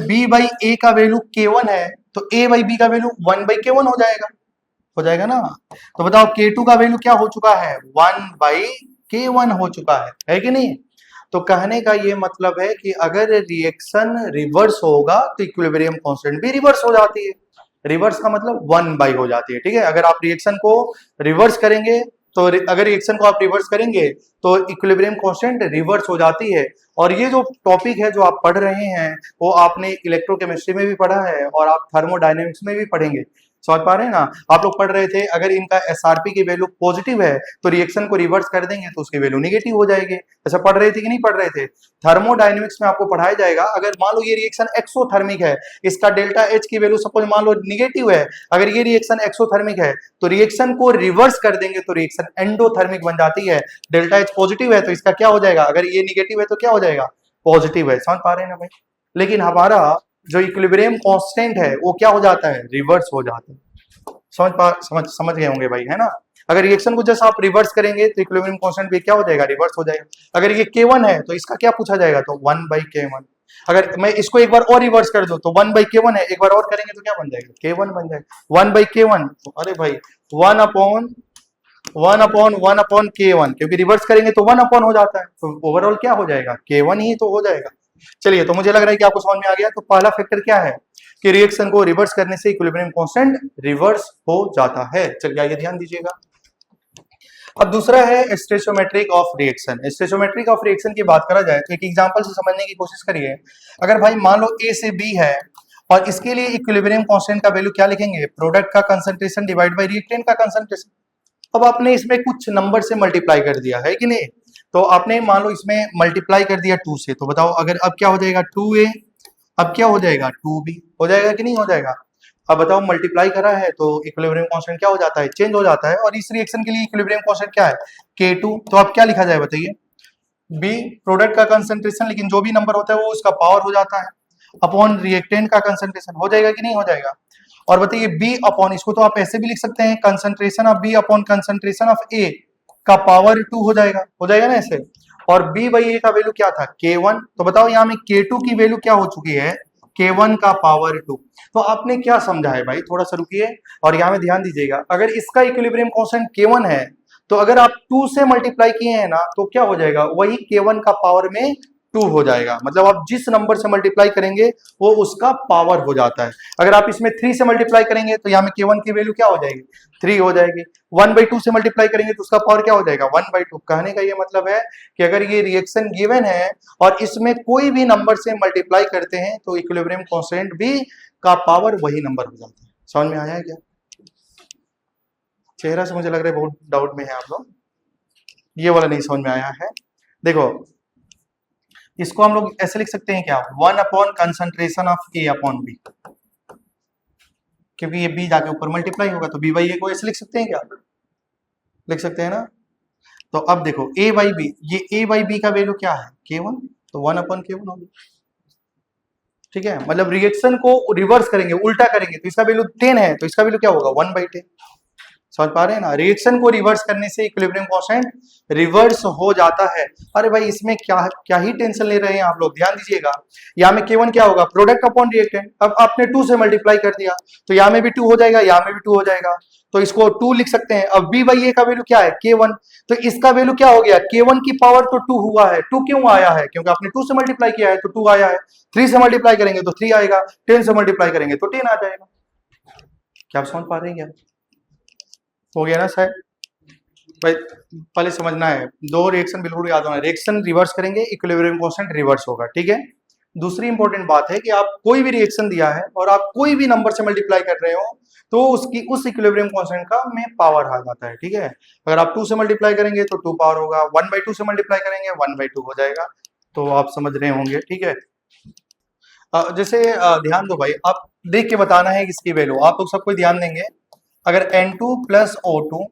b बाई ए का वैल्यू K1 है तो a बाई बी का वैल्यू 1 बाई K1 हो जाएगा ना। तो बताओ K2 का वैल्यू क्या हो चुका है? 1 बाई K1 हो चुका है कि नहीं। तो कहने का ये मतलब है कि अगर रिएक्शन रिवर्स होगा तो इक्विलिब्रियम कांस्टेंट भी रिवर्स हो जाती है। रिवर्स का मतलब 1 बाई हो जाती है, ठीक है। अगर आप रिएक्शन को रिवर्स करेंगे तो अगर रिएक्शन को आप रिवर्स करेंगे तो इक्विलिब्रियम कांस्टेंट रिवर्स हो जाती है। और ये जो टॉपिक है जो आप पढ़ रहे हैं वो आपने इलेक्ट्रोकेमिस्ट्री में भी पढ़ा है और आप थर्मोडायनेमिक्स में भी पढ़ेंगे। समझ पा रहे हैं ना। आप लोग पढ़ रहे थे, अगर इनका एसआरपी की वैल्यू पॉजिटिव है तो रिएक्शन को रिवर्स कर देंगे तो उसकी वैल्यू नेगेटिव हो जाएगी। ऐसा पढ़ रहे थे कि नहीं पढ़ रहे थे? थर्मोडायनेमिक्स में आपको पढ़ाया जाएगा, अगर मान लो ये रिएक्शन एक्सोथर्मिक है, इसका डेल्टा एच की वैल्यू सपोज मान लो नेगेटिव है, अगर ये रिएक्शन एक्सोथर्मिक है तो रिएक्शन को रिवर्स कर देंगे तो रिएक्शन एंडोथर्मिक बन जाती है। डेल्टा एच पॉजिटिव है तो इसका क्या हो जाएगा? अगर ये निगेटिव है तो क्या हो जाएगा? पॉजिटिव है। समझ पा रहे हैं ना भाई। लेकिन हमारा जो इक्विलिब्रियम कांस्टेंट है वो क्या हो जाता है? रिवर्स हो जाता है। समझ गए होंगे भाई, है ना। अगर रिएक्शन को जैसे आप रिवर्स करेंगे तो इक्विलिब्रियम कांस्टेंट भी क्या हो जाएगा? रिवर्स हो जाएगा। अगर ये K1 है तो इसका क्या पूछा जाएगा? तो 1 बाई K1। अगर मैं इसको एक बार और रिवर्स कर दूं तो 1 बाई K1 है, एक बार और करेंगे तो क्या बन जाएगा? K1 बन जाएगा। 1 बाई K1, अरे भाई 1 अपॉन K1, क्योंकि रिवर्स करेंगे तो 1 अपॉन हो जाता है, तो ओवरऑल क्या हो जाएगा? K1 ही तो हो जाएगा। चलिए, तो मुझे लग रहा है कि आपको समझ में आ गया। तो पहला फैक्टर क्या है कि रिएक्शन को रिवर्स करने से इक्विलिब्रियम कांस्टेंट रिवर्स हो जाता है। चलिए आइए ध्यान दीजिएगा। अब दूसरा है स्टोइचियोमेट्रिक ऑफ रिएक्शन। स्टोइचियोमेट्रिक ऑफ रिएक्शन की बात करा जाए तो एक एग्जांपल से समझने की कोशिश करिए। अगर भाई मान लो ए से बी है और इसके लिए इक्विलिब्रियम कांस्टेंट का वैल्यू क्या लिखेंगे? प्रोडक्ट का कंसंट्रेशन डिवाइड बाय रिएक्टेंट का कंसंट्रेशन। अब आपने इसमें कुछ नंबर से मल्टीप्लाई कर दिया है कि नहीं। तो आपने मान लो इसमें मल्टीप्लाई कर दिया 2 से, तो बताओ अगर अब क्या हो जाएगा? 2a, अब क्या हो जाएगा? 2b हो जाएगा कि नहीं हो जाएगा? अब बताओ, मल्टीप्लाई करा है तो इक्विलिब्रियम कांस्टेंट क्या हो जाता है? चेंज हो जाता है। और इस रिएक्शन के लिए इक्विलिब्रियम कांस्टेंट क्या है? K2। तो अब क्या लिखा जाए बताइए? b प्रोडक्ट का कंसंट्रेशन, लेकिन जो भी नंबर होता है वो उसका पावर हो जाता है, अपॉन रिएक्टेंट का कंसंट्रेशन। हो जाएगा कि नहीं हो जाएगा? और बताइए b अपॉन, इसको तो आप ऐसे भी लिख सकते हैं, concentration of b upon concentration of a का पावर 2 हो जाएगा ना ऐसे। और b बाई a का वैल्यू क्या था? K1। तो बताओ यहाँ में K2 की वैल्यू क्या हो चुकी है? K1 का पावर 2। तो आपने क्या समझा है भाई? थोड़ा सा रुकिए और यहाँ में ध्यान दीजिएगा। अगर इसका इक्विलिब्रियम कांस्टेंट K1 है तो अगर आप 2 से मल्टीप्लाई किए हैं ना तो क्या हो जाएगा? वही K1 का पावर में 2 हो जाएगा। मतलब आप जिस नंबर से मल्टीप्लाई करेंगे वो उसका पावर हो जाता है। अगर आप इसमें 3 से मल्टीप्लाई करेंगे तो यहाँ में K1 की वैल्यू क्या हो जाएगी, 3 हो जाएगी। 1/2 से मल्टीप्लाई करेंगे तो उसका पावर क्या हो जाएगा, 1/2। कहने का ये मतलब है कि अगर ये रिएक्शन गिवन है और इसमें कोई भी नंबर से मल्टीप्लाई करते हैं तो इक्विलिब्रियम कांस्टेंट भी का पावर वही नंबर हो जाता है। समझ में आया है क्या? चेहरा से मुझे लग रहा है बहुत डाउट में है आप लोग, ये वाला नहीं समझ में आया है। देखो इसको हम लोग ऐसे लिख सकते हैं क्या, 1 कंसंट्रेशन ऑफ A/B, क्योंकि ये B जाके ऊपर मल्टीप्लाई होगा तो B/A को ऐसे लिख सकते हैं क्या, लिख सकते हैं ना। तो अब देखो A/B, ये A/B का वैल्यू क्या है, K1, तो 1/K1 होगा। ठीक है, मतलब रिएक्शन को रिवर्स करेंगे, उल्टा करेंगे, तो इसका वैल्यू 10 है तो इसका वैल्यू क्या होगा, 1/10। समझ पा रहे हैं ना, रिएक्शन को रिवर्स करने से इक्विलिब्रियम कांस्टेंट रिवर्स हो जाता है। अरे भाई इसमें क्या क्या ही टेंशन ले रहे हैं आप लोग, ध्यान दीजिएगा। यहाँ में K1 क्या होगा, प्रोडक्ट अपॉन रिएक्टेंट। अब आपने 2 से मल्टीप्लाई कर दिया तो यहाँ में भी 2 हो जाएगा, यहाँ में भी 2 हो जाएगा, तो इसको 2 लिख सकते हैं। अब B/A का वैल्यू क्या है, K1, तो इसका वैल्यू क्या हो गया, K1 की पावर तो 2 हुआ है। 2 क्यों आया है, क्योंकि आपने 2 से मल्टीप्लाई किया है तो 2 आया है। 3 से मल्टीप्लाई करेंगे तो 3 आएगा, 10 से मल्टीप्लाई करेंगे तो 10 आ जाएगा। क्या आप समझ पा रहे हैं क्या, हो गया ना शायद भाई, पहले समझना है, 2 रिएक्शन बिल्कुल याद होना है। रिएक्शन रिवर्स करेंगे, इक्विलिब्रियम कांस्टेंट रिवर्स होगा। ठीक है, दूसरी इंपॉर्टेंट बात है कि आप कोई भी रिएक्शन दिया है और आप कोई भी नंबर से मल्टीप्लाई कर रहे हो तो उसकी उस इक्विलिब्रियम कांस्टेंट का में पावर आ जाता है। ठीक है, अगर आप 2 से मल्टीप्लाई करेंगे तो 2 पावर होगा, 1/2 से मल्टीप्लाई करेंगे 1/2 हो जाएगा। तो आप समझ रहे होंगे। ठीक है, जैसे ध्यान दो भाई, आप देख के बताना है इसकी वैल्यू, आप लोग सबको ध्यान देंगे। अगर N2 प्लस O2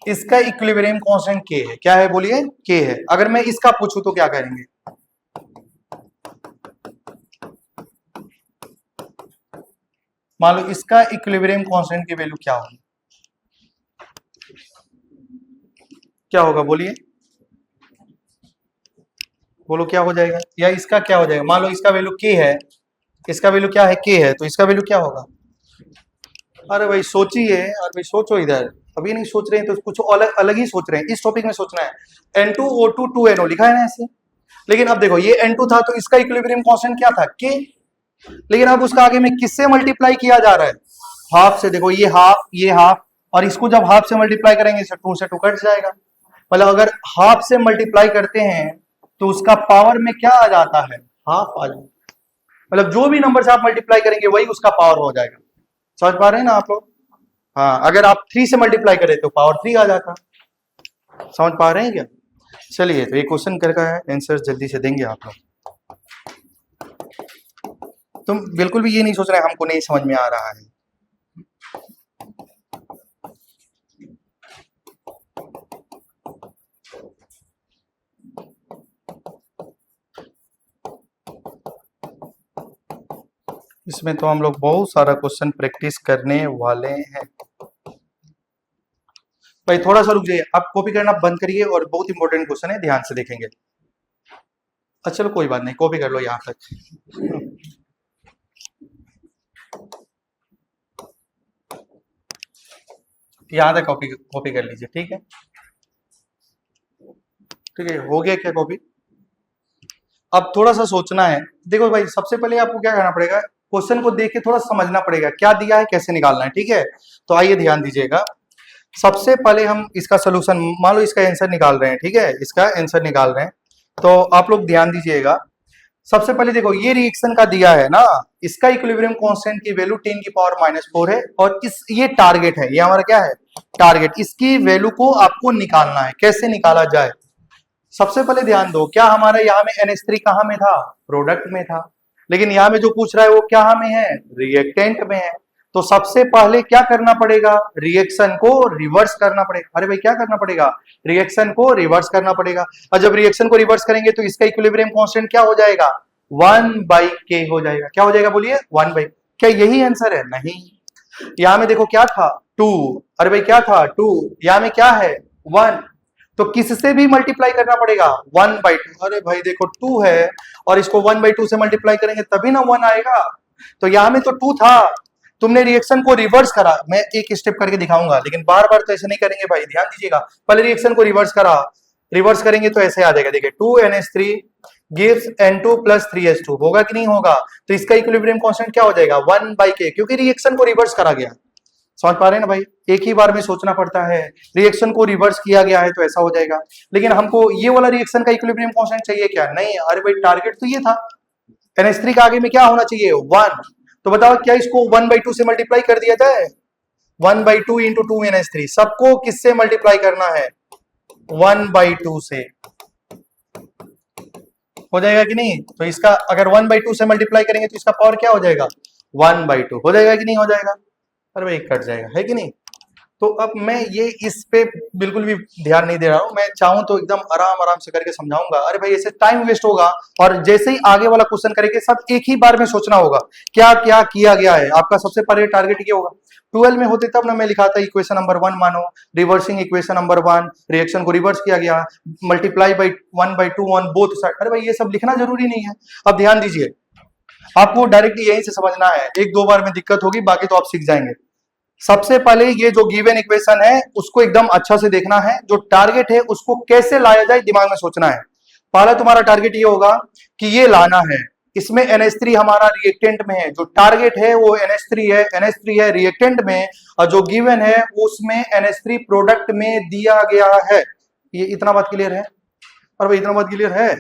इसका इक्विलिब्रियम कांस्टेंट K है, क्या है बोलिए, K है। अगर मैं इसका पूछूं तो क्या करेंगे, मान लो इसका इक्विलिब्रियम कांस्टेंट की वैल्यू क्या होगी, क्या होगा बोलिए, बोलो क्या हो जाएगा, या इसका क्या हो जाएगा। मान लो इसका वैल्यू K है, इसका वैल्यू क्या है, K है, तो इसका वैल्यू क्या होगा। अरे भाई सोचिए, अरे भाई सोचो इधर, अभी नहीं सोच रहे हैं तो कुछ अलग अलग ही सोच रहे हैं, इस टॉपिक में सोचना है। N2O2 2NO लिखा है ना ऐसे, लेकिन अब देखो ये N2 था तो इसका इक्विलिब्रियम कांस्टेंट क्या था, K, लेकिन अब उसका आगे में किससे मल्टीप्लाई किया जा रहा है, हाफ से। देखो ये हाफ, और इसको जब हाफ से मल्टीप्लाई करेंगे 2 से 2 कट जाएगा। मतलब अगर हाफ से मल्टीप्लाई करते हैं तो उसका पावर में क्या आ जाता है, हाफ आ जाएगा। मतलब जो भी नंबर से आप मल्टीप्लाई करेंगे वही उसका पावर हो जाएगा। समझ पा रहे हैं ना आप लोग। हाँ, अगर आप 3 से मल्टीप्लाई करें तो पावर 3 आ जाता। समझ पा रहे हैं क्या। चलिए तो ये क्वेश्चन करके आंसर जल्दी से देंगे आप लोग। तुम बिल्कुल भी ये नहीं सोच रहे हमको नहीं समझ में आ रहा है। इसमें तो हम लोग बहुत सारा क्वेश्चन प्रैक्टिस करने वाले हैं। भाई थोड़ा सा रुक जाइए, आप कॉपी करना बंद करिए और बहुत इंपॉर्टेंट क्वेश्चन है, ध्यान से देखेंगे। अच्छा चलो कोई बात नहीं, कॉपी कर लो यहाँ तक। यहाँ तक कॉपी कॉपी कर लीजिए। ठीक है, ठीक है, हो गया क्या कॉपी। अब थोड़ा सा सोचना है। देखो भाई सबसे पहले आपको क्या करना पड़ेगा, क्वेश्चन को देख के थोड़ा समझना पड़ेगा क्या दिया है, कैसे निकालना है। ठीक है, तो आइए ध्यान दीजिएगा। सबसे पहले हम इसका सोल्यूशन, मान लो इसका आंसर निकाल रहे हैं। ठीक है, इसका आंसर निकाल रहे हैं तो आप लोग ध्यान दीजिएगा। सबसे पहले देखो ये रिएक्शन का दिया है ना, इसका इक्विलिब्रियम कांस्टेंट की वैल्यू 10⁻⁻⁴ है और इस ये टारगेट है, ये हमारा क्या है, टारगेट। इसकी वैल्यू को आपको निकालना है, कैसे निकाला जाए। सबसे पहले ध्यान दो, क्या हमारा यहाँ में NH3 कहाँ में था, प्रोडक्ट में था, लेकिन यहाँ में जो पूछ रहा है वो क्या में है, रिएक्टेंट में है। तो सबसे पहले क्या करना पड़ेगा, रिएक्शन को रिवर्स करना पड़ेगा। अरे भाई क्या करना पड़ेगा, रिएक्शन को रिवर्स करना पड़ेगा। और जब रिएक्शन को रिवर्स करेंगे तो इसका इक्विलिब्रियम कांस्टेंट क्या हो जाएगा, 1/K हो जाएगा। क्या हो जाएगा बोलिए, 1/K। क्या यही आंसर है, नहीं। यहाँ में देखो क्या था, 2। अरे भाई क्या था, 2। यहाँ में क्या है, 1। तो किससे भी मल्टीप्लाई करना पड़ेगा, 1/2। अरे भाई देखो 2 है और इसको 1/2 से मल्टीप्लाई करेंगे तभी ना 1 आएगा। तो यहाँ में तो 2 था, तुमने रिएक्शन को रिवर्स करा। मैं एक स्टेप करके दिखाऊंगा लेकिन बार बार तो ऐसे नहीं करेंगे भाई, ध्यान दीजिएगा। पहले रिएक्शन को रिवर्स करा, रिवर्स करेंगे तो ऐसे आ जाएगा, देखिए 2NH3 gives N2 plus 3H2, होगा कि नहीं होगा? तो इसका इक्विलिब्रियम कांस्टेंट क्या हो जाएगा 1/k, क्योंकि रिएक्शन को रिवर्स करा गया। समझ पा रहे हैं ना भाई, एक ही बार में सोचना पड़ता है, रिएक्शन को रिवर्स किया गया है तो ऐसा हो जाएगा। लेकिन हमको ये वाला रिएक्शन का इक्विलिब्रियम कांस्टेंट चाहिए क्या? नहीं, अरे भाई टारगेट तो ये था, NH3 का आगे में क्या होना चाहिए 1, तो बताओ क्या इसको 1/2 से मल्टीप्लाई कर दिया जाए? 1/2 इंटू 2NH3, सबको किससे मल्टीप्लाई करना है? 1/2 से, हो जाएगा कि नहीं? तो इसका अगर 1/2 से मल्टीप्लाई करेंगे तो इसका पावर क्या हो जाएगा 1/2, हो जाएगा कि नहीं हो जाएगा? अरे भाई कट जाएगा, है कि नहीं? तो अब मैं ये इस पे बिल्कुल भी ध्यान नहीं दे रहा हूं, मैं चाहूं तो एकदम आराम आराम से करके समझाऊंगा। अरे भाई ऐसे टाइम वेस्ट होगा, और जैसे ही आगे वाला क्वेश्चन करेंगे सब एक ही बार में सोचना होगा क्या क्या किया गया है। आपका सबसे पहले टारगेट ये होगा, 12 में होते तब ना मैं लिखा था इक्वेशन नंबर 1 मानो, रिवर्सिंग इक्वेशन नंबर 1, रिएक्शन को रिवर्स किया गया, multiply by 1/2 on both side. अरे भाई ये सब लिखना जरूरी नहीं है। अब ध्यान दीजिए, आपको डायरेक्ट यहीं से समझना है, एक दो बार में दिक्कत होगी, बाकी तो आप सीख जाएंगे। सबसे पहले ये जो गिवन इक्वेशन है उसको एकदम अच्छा से देखना है, जो टारगेट है उसको कैसे लाया जाए दिमाग में सोचना है। पहला तुम्हारा टारगेट ये होगा कि ये लाना है, इसमें NH3 हमारा रिएक्टेंट में है, जो टारगेट है वो NH3 है रिएक्टेंट में, और जो गिवन है उसमें NH3 प्रोडक्ट में दिया गया है। ये इतना बात क्लियर है? और भाई इतना बात क्लियर है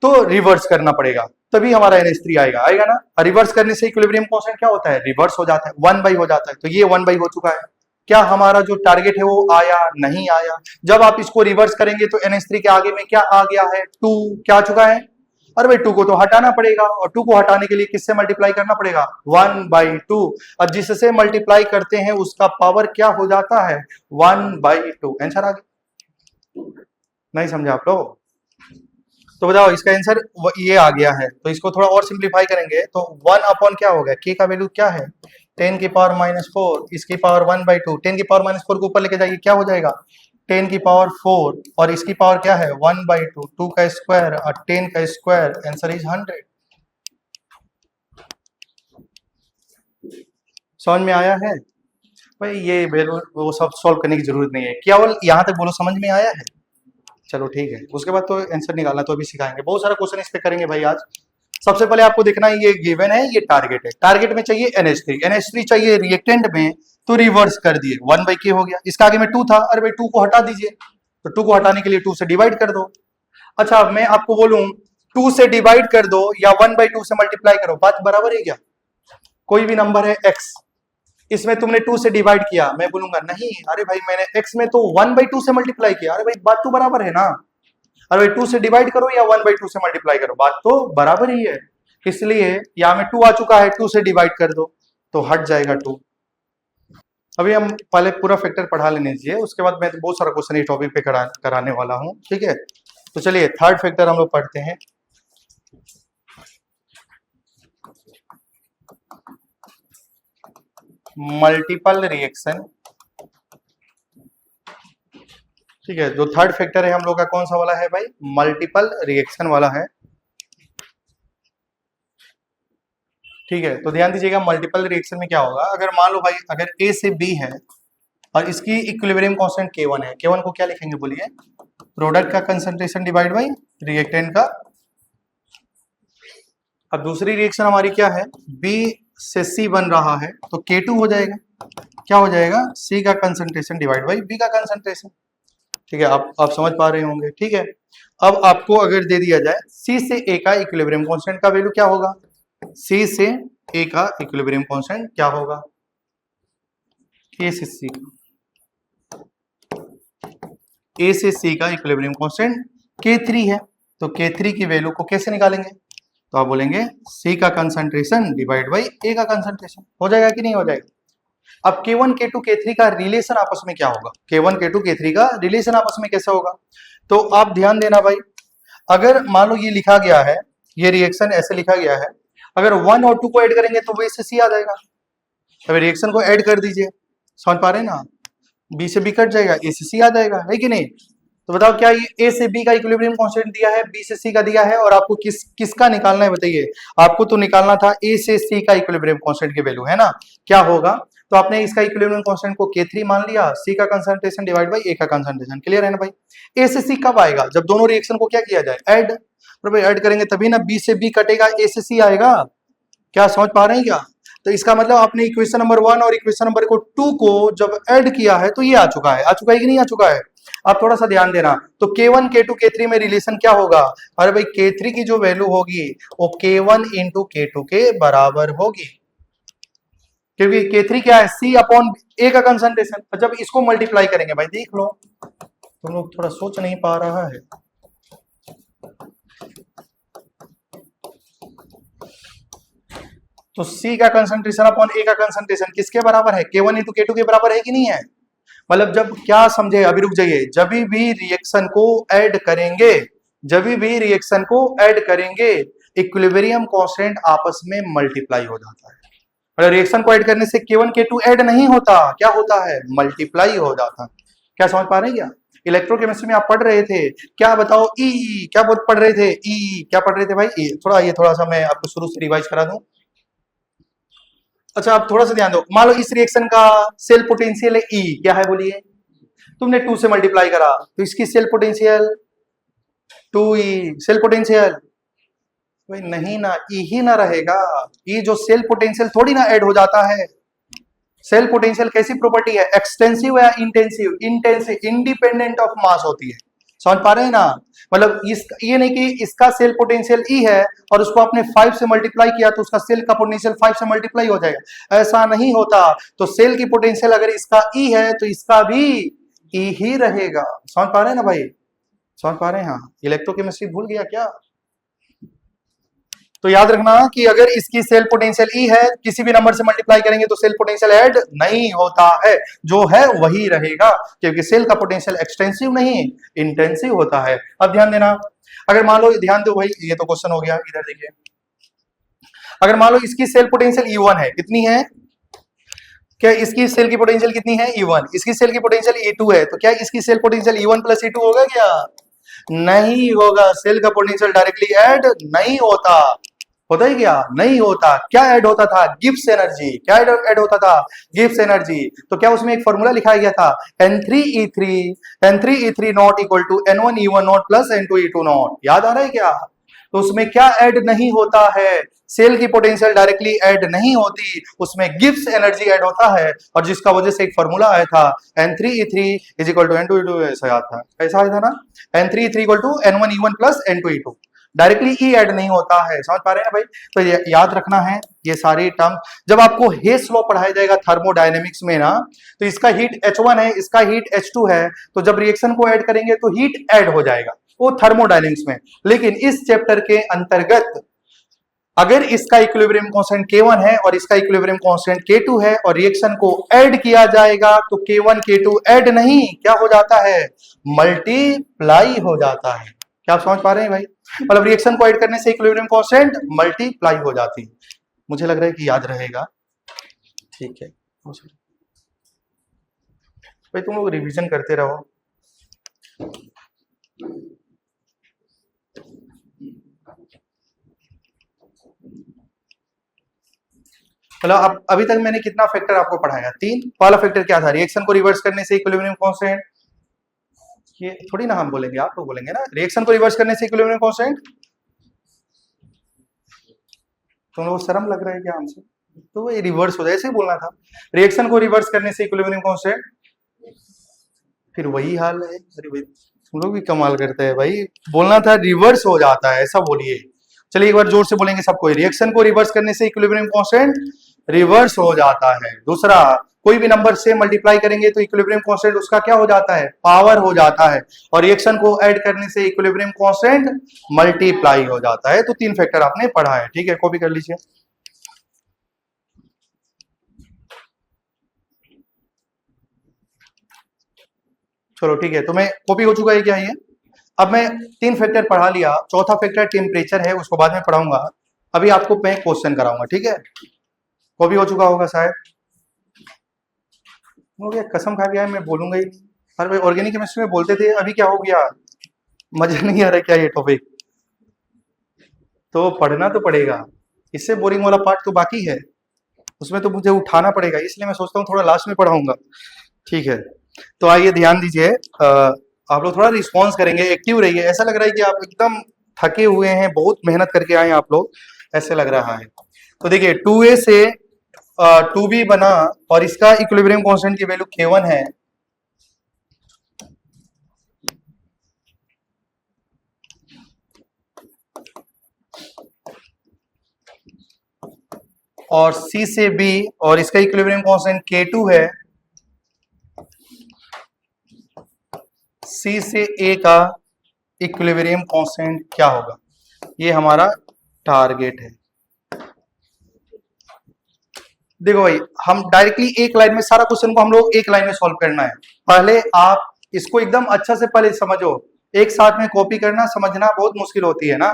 तो रिवर्स करना पड़ेगा, तभी हमारा NH3 आएगा ना। रिवर्स करने से इक्विलिब्रियम कांस्टेंट क्या होता है, रिवर्स हो जाता है, 1/, हो जाता है। तो ये 1/, हो चुका है। क्या हमारा जो टारगेट है वो आया? नहीं आया। जब आप इसको रिवर्स करेंगे तो NH3 के आगे में क्या आ गया है 2, क्या आ चुका है? अरे भाई 2 को तो हटाना पड़ेगा, और 2 को हटाने के लिए किससे मल्टीप्लाई करना पड़ेगा 1/2, और जिससे मल्टीप्लाई करते हैं उसका पावर क्या हो जाता है 1/2। आंसर आ गया? नहीं समझे आप लोग? तो बताओ इसका आंसर ये आ गया है। तो इसको थोड़ा और सिंप्लीफाई करेंगे तो 1 क्या होगा, k का वैल्यू क्या है 10⁻⁴, इसकी पावर 1/2, 10⁻⁴ को ऊपर लेके जाइए क्या हो जाएगा 10⁻⁴, और इसकी पावर क्या है 1/2, 2 का स्क्वायर और 10 का स्क्वायर, आंसर इज 100। समझ में आया है भाई? ये वो सब सॉल्व करने की जरूरत नहीं है, केवल यहाँ तक बोलो समझ में आया है, चलो ठीक है। उसके बाद तो आंसर निकालना तो अभी सिखाएंगे, बहुत सारा क्वेश्चन इस पे करेंगे भाई आज। सबसे पहले आपको देखना है ये गिवन है, ये टारगेट है, टारगेट में चाहिए NH3 चाहिए रिएक्टेंट में, तो रिवर्स कर दिए 1/k हो गया। इसका आगे में 2 था, अरे भाई 2 को हटा दीजिए, तो 2 को हटाने के लिए 2 से डिवाइड कर दो। अच्छा मैं आपको बोलूं 2 से डिवाइड कर दो या 1/2 से मल्टीप्लाई करो, बात बराबर है क्या? कोई भी नंबर है x, इसमें तुमने 2 से डिवाइड किया, मैं बोलूंगा नहीं अरे भाई मैंने x में तो 1/2 से मल्टीप्लाई किया, अरे भाई बात तो बराबर है ना। अरे भाई 2 से डिवाइड करो या 1/2 से मल्टीप्लाई करो, बात तो बराबर ही है। इसलिए यहाँ में 2 आ चुका है, 2 से डिवाइड कर दो तो हट जाएगा 2। अभी हम पहले पूरा फैक्टर पढ़ा लेने दीजिए, उसके बाद मैं बहुत सारा क्वेश्चन इस टॉपिक पे कराने वाला हूँ, ठीक है। तो चलिए थर्ड फैक्टर हम लोग पढ़ते हैं। मल्टीपल रिएक्शन, ठीक है। जो थर्ड फैक्टर है हम लोग का कौन सा वाला है भाई, मल्टीपल रिएक्शन वाला है, ठीक है। तो ध्यान दीजिएगा मल्टीपल रिएक्शन में क्या होगा, अगर मान लो भाई अगर A से B है और इसकी इक्विलिब्रियम कांस्टेंट K1 है, K1 को क्या लिखेंगे बोलिए, प्रोडक्ट का कंसंट्रेशन डिवाइड बाई रिएक्टेंट का। अब दूसरी रिएक्शन हमारी क्या है, B से C बन रहा है तो K2 हो जाएगा, क्या हो जाएगा C का कंसंट्रेशन डिवाइड बाई B का कंसंट्रेशन, ठीक है। आप समझ पा रहे होंगे, ठीक है। अब आपको अगर दे दिया जाए C से A का इक्विलिब्रियम कांस्टेंट का वैल्यू क्या होगा, C से A का इक्विलिब्रियम कांस्टेंट क्या होगा, A से C A से C का इक्विलिब्रियम कांस्टेंट K3 है, तो K3 की वैल्यू को कैसे निकालेंगे, तो आप बोलेंगे C का कंसंट्रेशन डिवाइड बाई A का कंसंट्रेशन, हो जाएगा कि नहीं हो जाएगा। अब K1 K2 K3 का रिलेशन आपस में क्या होगा, K1 K2 K3 का रिलेशन आपस में कैसा होगा, तो आप ध्यान देना भाई। अगर मान लो ये लिखा गया है, ये रिएक्शन ऐसे लिखा गया है, अगर 1 और 2 को ऐड करेंगे तो B से C आ जाएगा। अब रिएक्शन को ऐड कर दीजिए, समझ पा रहे हैं ना, B से B कट जाएगा, A से C आ जाएगा, है कि नहीं। तो बताओ क्या ये A से B का इक्विलिब्रियम कांस्टेंट दिया है, B से C का दिया है, और आपको किसका निकालना है बताइए। आपको तो निकालना था A से C का इक्विलिब्रियम कांस्टेंट की वैल्यू, है ना, क्या होगा। तो आपने इसका इक्विलिब्रियम कांस्टेंट को K3 मान लिया, C का कंसंट्रेशन डिवाइड बाई A का कंसंट्रेशन। क्लियर है ना भाई? A से C कब आएगा? जब दोनों रिएक्शन को क्या किया जाए, ऐड। तो भाई ऐड करेंगे तभी ना B से B कटेगा, A से C आएगा। क्या समझ पा रहे हैं क्या? तो इसका मतलब आपने इक्वेशन नंबर 1 और इक्वेशन नंबर 2 को जब ऐड किया है तो ये आ चुका है कि नहीं आ चुका है? आप थोड़ा सा ध्यान देना। तो K1 K2 K3 में रिलेशन क्या होगा? अरे भाई K3 की जो वैल्यू होगी वो K1 इंटू K2 के बराबर होगी, क्योंकि K3 क्या है, C अपॉन A का कंसंट्रेशन। जब इसको मल्टीप्लाई करेंगे भाई, देख लो तुम लोग थोड़ा सोच नहीं पा रहा है। तो C का कंसंट्रेशन अपॉन A का कंसंट्रेशन किसके बराबर है? K1 इंटू K2 के बराबर है कि नहीं है? मतलब जब क्या समझे, अभी रुक जाइए, जब भी रिएक्शन को ऐड करेंगे इक्विलिब्रियम कांस्टेंट आपस में मल्टीप्लाई हो जाता है। मतलब रिएक्शन को ऐड करने से K1 K2 ऐड नहीं होता, क्या होता है? मल्टीप्लाई हो जाता है। क्या समझ पा रहे हैं क्या? इलेक्ट्रोकेमिस्ट्री में आप पढ़ रहे थे क्या, बताओ? ई क्या पढ़ रहे थे? ई क्या पढ़ रहे थे भाई? थोड़ा सा मैं आपको शुरू से रिवाइज करा दूं। अच्छा आप थोड़ा सा ध्यान दो। मान लो इस रिएक्शन का सेल पोटेंशियल है ई, क्या है बोलिए? तुमने 2 से मल्टीप्लाई करा तो इसकी cell potential 2E। Cell potential भाई नहीं ना, ई ही ना रहेगा। ई जो सेल पोटेंशियल थोड़ी ना ऐड हो जाता है। सेल पोटेंशियल कैसी प्रॉपर्टी है? एक्सटेंसिव या intensive? Intensive, independent of mass होती है। समझ पा रहे हैं ना? मतलब ये नहीं कि इसका सेल पोटेंशियल ई है और उसको आपने 5 से मल्टीप्लाई किया तो उसका सेल का पोटेंशियल 5 से मल्टीप्लाई हो जाएगा, ऐसा नहीं होता। तो सेल की पोटेंशियल अगर इसका ई है तो इसका भी ई ही रहेगा। समझ पा रहे हैं ना भाई? समझ पा रहे हैं? हाँ, इलेक्ट्रोकेमिस्ट्री भूल गया क्या? तो याद रखना कि अगर इसकी सेल पोटेंशियल ई है, किसी भी नंबर से मल्टीप्लाई करेंगे तो सेल पोटेंशियल ऐड नहीं होता है, जो है वही रहेगा, क्योंकि सेल का पोटेंशियल एक्सटेंसिव नहीं इंटेंसिव होता है। अब ध्यान देना, अगर मान लो, ध्यान दो भाई, ये तो क्वेश्चन हो गया, इधर देखिए। अगर मान लो इसकी सेल पोटेंशियल E1 है, कितनी है? क्या इसकी सेल की पोटेंशियल कितनी है? E1। इसकी सेल की पोटेंशियल E2 है, तो क्या इसकी cell potential E1 plus E2 होगा क्या? नहीं होगा। सेल का पोटेंशियल डायरेक्टली ऐड नहीं होता ही क्या? नहीं होता। क्या ऐड होता था? Gibbs energy. क्या ऐड होता था? Gibbs energy. तो क्या उसमें एक फॉर्मूला लिखा गया था, N3E3 naught equal to N1E1 naught plus N2E2 naught. याद आ रहा है क्या? तो उसमें क्या ऐड नहीं होता है? सेल की पोटेंशियल डायरेक्टली ऐड नहीं होती, उसमें गिब्स एनर्जी ऐड होता है, और जिसका वजह से एक फॉर्मूला आया था N3E3 is equal to N2E2। ऐसा आया था ना, N3E3 equal to N1E1 plus N2E2। Directly E add नहीं होता है। समझ पा रहे हैं भाई? तो याद रखना है ये सारी टर्म। जब आपको हेस लॉ पढ़ाया जाएगा थर्मोडायनेमिक्स में ना, तो इसका हीट H1 है, इसका हीट H2 है, तो जब रिएक्शन को ऐड करेंगे तो हीट ऐड हो जाएगा, वो थर्मोडायनेमिक्स में। लेकिन इस चैप्टर के अंतर्गत अगर इसका इक्विलिब्रियम कांस्टेंट K1 है और इसका इक्विलिब्रियम कांस्टेंट K2 है और रिएक्शन को ऐड किया जाएगा तो K1 K2 ऐड नहीं, क्या हो जाता है? मल्टीप्लाई हो जाता है। क्या आप समझ पा रहे हैं भाई? मतलब रिएक्शन को ऐड करने से इक्विलिब्रियम कांस्टेंट मल्टीप्लाई हो जाती है। मुझे लग रहा है कि याद रहेगा। ठीक है भाई, तुम लोग रिवीजन करते रहो। मतलब अब अभी तक मैंने कितना फैक्टर आपको पढ़ाया? 3। पहला फैक्टर क्या था? रिएक्शन को रिवर्स करने से इक्विलिब्रियम कांस्टेंट। ये थोड़ी ना हम बोलेंगे, आप लोग बोलेंगे ना। रिएक्शन को रिवर्स करने से इक्विलिब्रियम कांस्टेंट। तुम लोग शर्म लग रहा है क्या हमसे? तो ये रिवर्स हो जाए, ऐसे बोलना था। रिएक्शन को रिवर्स करने से इक्विलिब्रियम कांस्टेंट, फिर वही हाल है। अरे भाई तुम लोग भी कमाल करते हैं भाई, बोलना था रिवर्स हो जाता है, ऐसा बोलिए। चलिए एक बार जोर से बोलेंगे सबको, रिएक्शन को रिवर्स करने से इक्विलिब्रियम कांस्टेंट रिवर्स हो जाता है। दूसरा, कोई भी नंबर से मल्टीप्लाई करेंगे तो इक्विलिब्रियम कांस्टेंट उसका क्या हो जाता है? पावर हो जाता है। और रिएक्शन को ऐड करने से इक्विलिब्रियम कांस्टेंट मल्टीप्लाई हो जाता है। तो 3 फैक्टर आपने पढ़ा है, ठीक है, कॉपी कर लीजिए। चलो ठीक है, तो मैं कॉपी हो चुका है क्या ये? अब मैं 3 फैक्टर पढ़ा लिया, चौथा फैक्टर टेम्परेचर है, उसको बाद में पढ़ाऊंगा। अभी आपको मैं क्वेश्चन कराऊंगा, ठीक है? कॉपी हो चुका होगा शायद। हो गया, कसम खा गया है, मैं बोलूंगा ही। अरे भाई ऑर्गेनिक केमिस्ट्री में बोलते थे, अभी क्या हो गया? मजा नहीं आ रहा क्या ये टॉपिक? तो पढ़ना तो पड़ेगा, इससे बोरिंग वाला पार्ट तो बाकी है। उसमें तो मुझे उठाना पड़ेगा, इसलिए मैं सोचता हूँ थोड़ा लास्ट में पढ़ाऊंगा। ठीक है, तो आइए ध्यान दीजिए। आप लोग थोड़ा रिस्पॉन्स करेंगे, एक्टिव रहिए। ऐसा लग रहा है कि आप एकदम थके हुए हैं, बहुत मेहनत करके आए हैं आप लोग, ऐसे लग रहा है। तो देखिए 2a से 2b बना और इसका इक्विलिब्रियम कांस्टेंट की वैल्यू k1 है। और C से B और इसका इक्विलिब्रियम कांस्टेंट K2 है। C से A का इक्विलिब्रियम कांस्टेंट क्या होगा, ये हमारा टारगेट है। देखो भाई, हम डायरेक्टली एक लाइन में सारा क्वेश्चन को हम लोग एक लाइन में सॉल्व करना है। पहले आप इसको एकदम अच्छा से पहले समझो। एक साथ में कॉपी करना समझना बहुत मुश्किल होती है ना,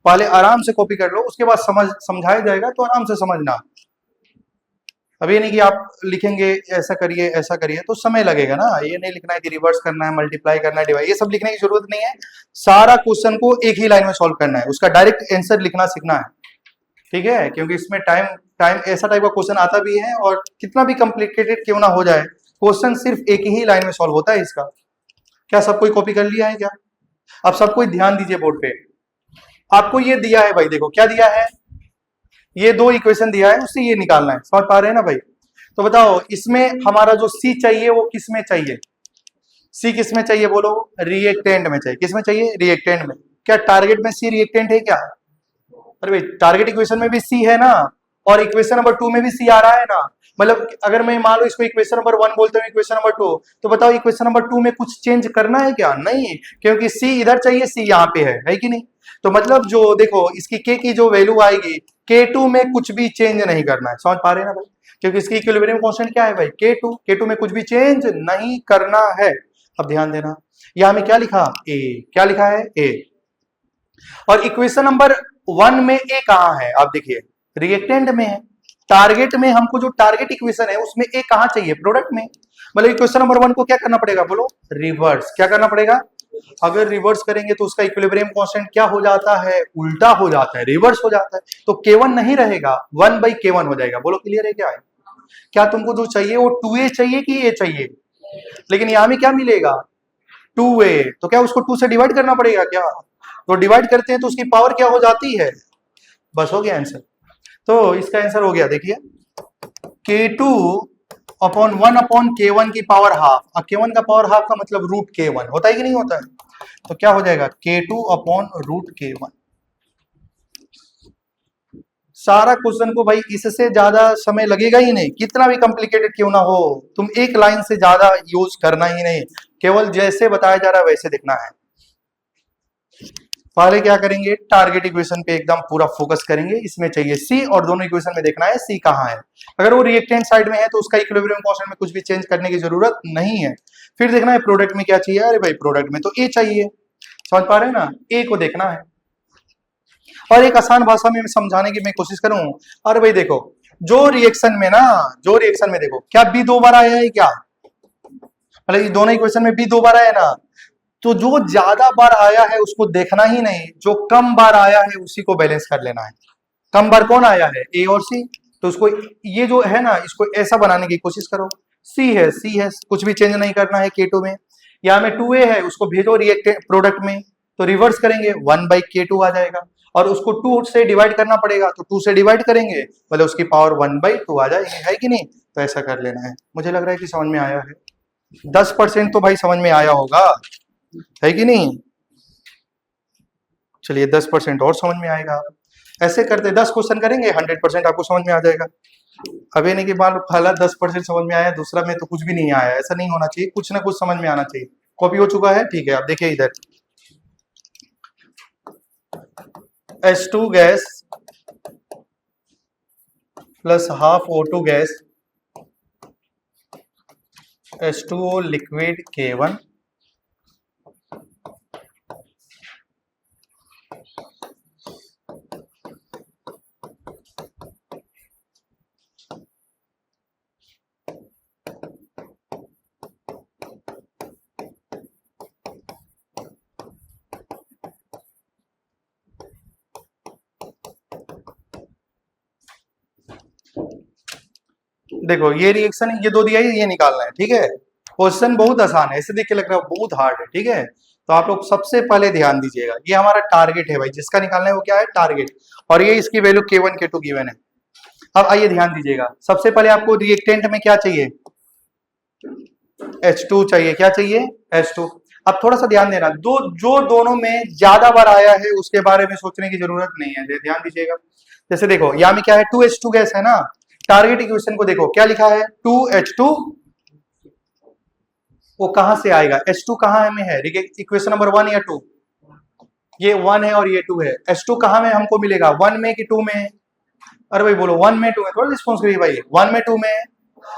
पहले आराम से कॉपी कर लो, उसके बाद समझाया जाएगा तो आराम से समझना। अब ये नहीं कि आप लिखेंगे ऐसा करिए तो समय लगेगा ना। ये नहीं लिखना है कि रिवर्स करना है, मल्टीप्लाई करना है, डिवाइड, ये सब लिखने की जरूरत नहीं है। सारा क्वेश्चन को एक ही लाइन में सॉल्व करना है, उसका डायरेक्ट आंसर लिखना सीखना है। ठीक है, क्योंकि इसमें टाइम टाइम ऐसा टाइप का क्वेश्चन आता भी है, और कितना भी कॉम्प्लिकेटेड क्यों ना हो जाए, क्वेश्चन सिर्फ एक ही लाइन में सॉल्व होता है इसका। क्या सब कोई कॉपी कर लिया है क्या? अब सब कोई ध्यान दीजिए बोर्ड पे। आपको ये दिया है भाई, देखो क्या दिया है, ये दो इक्वेशन दिया है, उससे ये निकालना है। समझ पा रहे हैं ना भाई? तो बताओ इसमें हमारा जो सी चाहिए वो किस में चाहिए? सी किस में चाहिए बोलो? रिएक्टेंट में चाहिए। किस में चाहिए? रिएक्टेंट में। क्या टारगेट में सी रिएक्टेंट है क्या? अरे भाई, टारगेट इक्वेशन में भी सी है ना, और इक्वेशन नंबर 2 में भी सी आ रहा है ना। मतलब अगर मैं मान लो इसको इक्वेशन नंबर 1 बोलते हूँ, इक्वेशन नंबर 2, तो बताओ इक्वेशन नंबर 2 में कुछ चेंज करना है क्या? नहीं, क्योंकि सी इधर चाहिए, सी यहाँ पे है कि नहीं? तो मतलब जो देखो इसकी के की जो वैल्यू आएगी, K2 में कुछ भी चेंज नहीं करना है। समझ पा रहे हैं ना भाई? क्योंकि इसकी इक्विलिब्रियम कांस्टेंट क्या है भाई? K2 में कुछ भी चेंज नहीं करना है। अब ध्यान देना, यहां में क्या लिखा? ए। क्या लिखा है? ए। और इक्वेशन नंबर 1 में ए कहां है? आप देखिए रिएक्टेंट में है। टारगेट में हमको जो टारगेट इक्वेशन है उसमें ए कहां चाहिए? प्रोडक्ट में। मतलब इक्वेशन नंबर 1 को क्या करना पड़ेगा बोलो? रिवर्स। क्या करना पड़ेगा? अगर रिवर्स करेंगे तो उसका इक्विलिब्रियम कांस्टेंट क्या हो जाता है? उल्टा हो जाता है, रिवर्स हो जाता है। तो K1 नहीं रहेगा, 1/K1 हो जाएगा। बोलो क्लियर है क्या है? क्या तुमको जो चाहिए वो 2a चाहिए कि a चाहिए? लेकिन यहां में क्या मिलेगा? 2a। तो क्या उसको 2 से डिवाइड करना पड़ेगा क्या? तो डिवाइड करते हैं तो उसकी पावर क्या हो जाती है? बस हो गया आंसर। तो इसका आंसर हो गया, देखिए K2 अपॉन 1/K1 की पावर हाफ। अब K1 का पावर हाफ का मतलब रूट K1 होता है कि नहीं होता है? तो क्या हो जाएगा? K2 upon root K1। सारा क्वेश्चन को भाई इससे ज्यादा समय लगेगा ही नहीं, कितना भी कॉम्प्लिकेटेड क्यों ना हो। तुम एक लाइन से ज्यादा यूज करना ही नहीं, केवल जैसे बताया जा रहा है वैसे देखना है। पहले क्या करेंगे? टारगेट इक्वेशन पे एकदम पूरा फोकस करेंगे, इसमें चाहिए सी, और दोनों इक्वेशन में देखना है सी कहां है। अगर वो रिएक्टेंट साइड में है तो उसका इक्विलिब्रियम कांस्टेंट में कुछ भी चेंज करने की जरूरत नहीं है। फिर देखना है प्रोडक्ट में क्या चाहिए। अरे भाई प्रोडक्ट में तो ए चाहिए। समझ पा रहे हैं ना? ए को देखना है। और एक आसान भाषा में समझाने की मैं कोशिश करूं। अरे भाई देखो, जो रिएक्शन में ना, जो रिएक्शन में देखो, क्या बी दो बार आया है क्या? मतलब ये दोनों इक्वेशन में बी दो बार आया है ना। तो जो ज्यादा बार आया है उसको देखना ही नहीं, जो कम बार आया है उसी को बैलेंस कर लेना है। कम बार कौन आया है? ए और सी। तो उसको ये जो है ना, इसको ऐसा बनाने की कोशिश करो। सी है, कुछ भी चेंज नहीं करना है K2 में। यहाँ में 2a है, उसको भेजो रिएक्ट प्रोडक्ट में, तो रिवर्स करेंगे 1/K2 आ जाएगा। और उसको 2 से डिवाइड करना पड़ेगा, तो 2 से डिवाइड करेंगे मतलब उसकी पावर 1/2 आ जाएगी, है कि नहीं? तो ऐसा कर लेना है। मुझे लग रहा है कि समझ में आया है। 10% तो भाई समझ में आया होगा, है कि नहीं? चलिए 10% और समझ में आएगा। ऐसे करते 10 क्वेश्चन करेंगे, 100% आपको समझ में आ जाएगा। अभी नहीं कि मान लो पहला 10% समझ में आया, दूसरा में तो कुछ भी नहीं आया। ऐसा नहीं होना चाहिए, कुछ ना कुछ समझ में आना चाहिए। कॉपी हो चुका है? ठीक है, आप देखिए इधर H2 gas plus half O2 gas H2O liquid K1 देखो ये रिएक्शन ये दो दिया है, ये निकालना है, ठीक है। क्वेश्चन बहुत आसान है, ऐसे देख के लग रहा है बहुत हार्ड है, ठीक है। तो आप लोग सबसे पहले ध्यान दीजिएगा, ये हमारा टारगेट है भाई, जिसका निकालना है वो क्या है, टारगेट। और ये इसकी वैल्यू K1 K2 गिवन है। अब आइए ध्यान दीजिएगा, सबसे पहले आपको रिएक्टेंट में क्या चाहिए, H2 चाहिए, क्या चाहिए, H2। अब थोड़ा सा ध्यान देना, जो दोनों में ज्यादा बार आया है उसके बारे में सोचने की जरूरत नहीं है, ध्यान दीजिएगा। जैसे देखो यहाँ में क्या है, 2H2 गैस है ना। टारगेट इक्वेशन को देखो क्या लिखा है, 2H2, वो कहां से आएगा, H2 कहां में है, इक्वेशन नंबर 1 या 2, ये 1 है और ये 2 है। H2 कहां में हमको मिलेगा, 1 में कि 2 में, अरे भाई बोलो 1 में 2 में, थोड़ा रिस्पॉन्स करिए भाई, 1 में 2 में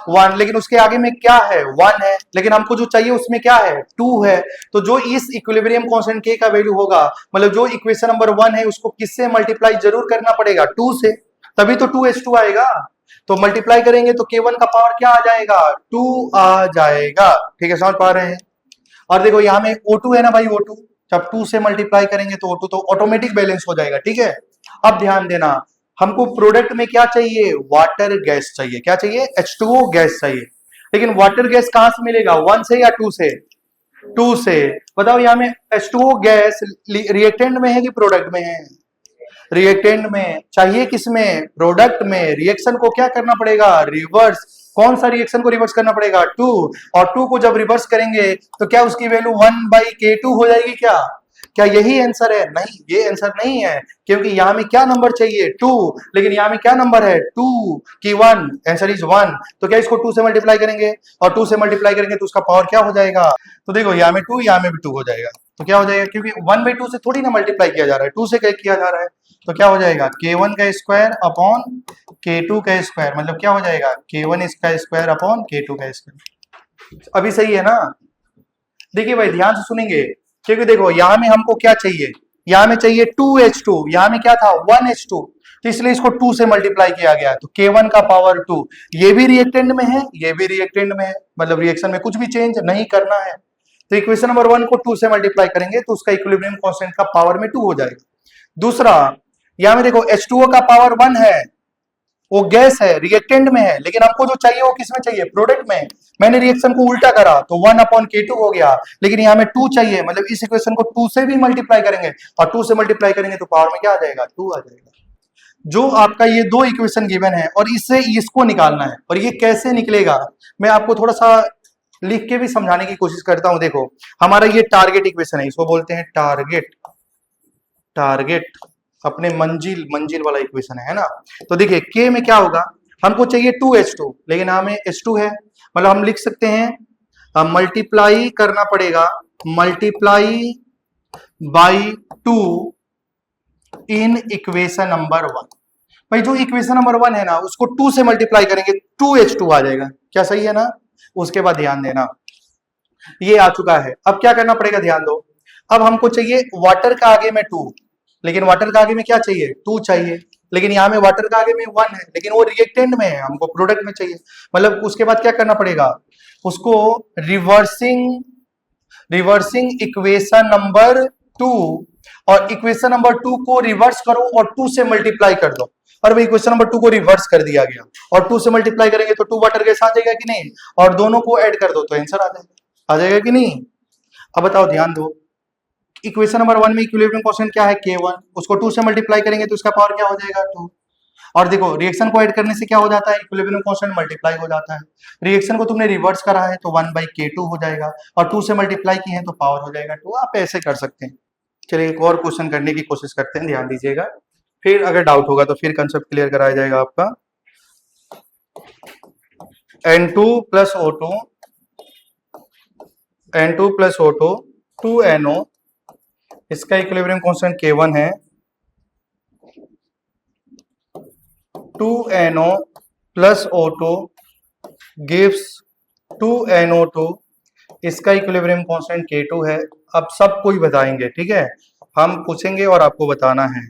1, लेकिन उसके आगे में क्या है, 1 है, लेकिन हमको जो चाहिए उसमें क्या है, 2 है। तो जो इस इक्विलिब्रियम कांस्टेंट K का वैल्यू होगा, मतलब जो इक्वेशन नंबर 1 है उसको किससे मल्टीप्लाई जरूर करना पड़ेगा, 2 से, तभी तो 2H2 आएगा। तो मल्टीप्लाई करेंगे तो K1 का पावर क्या आ जाएगा, 2 आ जाएगा, ठीक है, समझ पा रहे हैं। और देखो यहाँ में O2 है ना भाई, O2 जब 2 से मल्टीप्लाई करेंगे तो O2 तो ऑटोमेटिक बैलेंस हो जाएगा, ठीक है। अब ध्यान देना, हमको प्रोडक्ट में क्या चाहिए, वाटर गैस चाहिए, क्या चाहिए, H2O गैस चाहिए। लेकिन वाटर गैस कहां से मिलेगा, 1 से या 2 से, 2 से। बताओ यहाँ में H2O गैस रिएक्टेंट में है कि प्रोडक्ट में है, रिएक्टेंट में चाहिए, किसमें, प्रोडक्ट में। रिएक्शन को क्या करना पड़ेगा, रिवर्स। कौन सा रिएक्शन को रिवर्स करना पड़ेगा, 2, और 2 को जब रिवर्स करेंगे तो क्या उसकी वैल्यू 1/K2 हो जाएगी क्या यही आंसर है, नहीं ये आंसर नहीं है, क्योंकि यहाँ में क्या नंबर चाहिए, 2, लेकिन यहाँ में क्या नंबर है, 2 की 1, आंसर इज 1। तो क्या इसको 2 से मल्टीप्लाई करेंगे, और 2 से मल्टीप्लाई करेंगे तो उसका पावर क्या हो जाएगा, तो देखो यहाँ में 2, यहाँ में भी 2 हो जाएगा। तो क्या हो जाएगा, क्योंकि 1/2 से थोड़ी ना मल्टीप्लाई किया जा रहा है, 2 से किया जा रहा है। तो क्या हो जाएगा, K1 का स्क्वायर अपॉन K2 का स्क्वायर, मतलब क्या हो जाएगा, K1 का स्क्वायर अपॉन K2 का स्क्वायर। अभी सही है ना। देखिए भाई ध्यान से सुनेंगे, क्योंकि देखो यहाँ में हमको क्या चाहिए, यहाँ में चाहिए 2H2, यहाँ में क्या था 1H2, तो इसलिए इसको 2 से मल्टीप्लाई किया गया। तो K1 का पावर 2, ये भी रिएक्टेंट में है, ये भी रिएक्टेंट में है, मतलब रिएक्शन में कुछ भी चेंज नहीं करना है। तो इक्वेशन नंबर 1 को 2 से मल्टीप्लाई करेंगे तो उसका इक्विलिब्रियम कांस्टेंट का पावर में 2 हो जाएगा। दूसरा, यहाँ में देखो H2O का पावर 1 है, वो गैस है, रिएक्टेंट में है, लेकिन हमको जो चाहिए वो किसमें चाहिए, प्रोडक्ट में। मैंने रिएक्शन को उल्टा करा तो 1/K2 हो गया, लेकिन यहाँ में 2 चाहिए, मतलब इस इक्वेशन को 2 से भी मल्टीप्लाई करेंगे, और 2 से मल्टीप्लाई करेंगे तो पावर में क्या आ जाएगा, 2 आ जाएगा। जो आपका ये दो इक्वेशन गिवन है और इससे इसको निकालना है, और ये कैसे निकलेगा मैं आपको थोड़ा सा लिख के भी समझाने की कोशिश करता हूं। देखो हमारा ये टारगेट इक्वेशन है, इसको बोलते हैं टारगेट, टारगेट अपने मंजिल वाला इक्वेशन है ना। तो देखिए के में क्या होगा, हमको चाहिए 2H2, लेकिन हमें H2 है, मतलब हम लिख सकते हैं मल्टीप्लाई करना पड़ेगा, multiply by 2 in equation number 1। भाई जो इक्वेशन नंबर 1 है ना उसको 2 से मल्टीप्लाई करेंगे 2H2 आ जाएगा, क्या सही है ना। उसके बाद ध्यान देना ये आ चुका है, अब क्या करना पड़ेगा, ध्यान दो। अब हमको चाहिए वाटर का आगे में 2, लेकिन वाटर का आगे में क्या चाहिए, 2 चाहिए, लेकिन यहाँ में वाटर का आगे में 1 है, लेकिन वो रिएक्टेंट में है, हमको प्रोडक्ट में चाहिए। मतलब उसके बाद क्या करना पड़ेगा, उसको रिवर्सिंग इक्वेशन नंबर 2, और इक्वेशन नंबर 2 को रिवर्स करो और 2 से मल्टीप्लाई कर दो। और भाई इक्वेशन नंबर 2 को रिवर्स कर दिया गया, और 2 से मल्टीप्लाई करेंगे तो 2 वाटर गैस आ जाएगा कि नहीं, और दोनों को ऐड कर दो तो आंसर आ जाएगा कि नहीं। अब बताओ ध्यान दो, इक्वेशन नंबर 1 में इक्विलिब्रियम कांस्टेंट क्या है, K1, उसको 2 से मल्टीप्लाई करेंगे तो इसका पावर क्या हो जाएगा, 2। और देखो रिएक्शन को ऐड करने से क्या हो जाता है, इक्विलिब्रियम कांस्टेंट मल्टीप्लाई हो जाता है। रिएक्शन को तुमने रिवर्स करा है तो 1/K2 हो जाएगा, और 2 से मल्टीप्लाई किए हैं तो पावर हो जाएगा 2। आप ऐसे कर सकते हैं। चलिए एक और क्वेश्चन करने की कोशिश करते हैं, ध्यान दीजिएगा, फिर अगर डाउट होगा तो फिर कंसेप्ट क्लियर कराया जाएगा आपका। N2 plus O2, N2 plus O2 2NO, इसका इक्विलिब्रियम कांस्टेंट K1 है, 2NO plus O2 gives 2NO2, इसका इक्विलिब्रियम कांस्टेंट K2 है। अब सब कोई बताएंगे, ठीक है, हम पूछेंगे और आपको बताना है।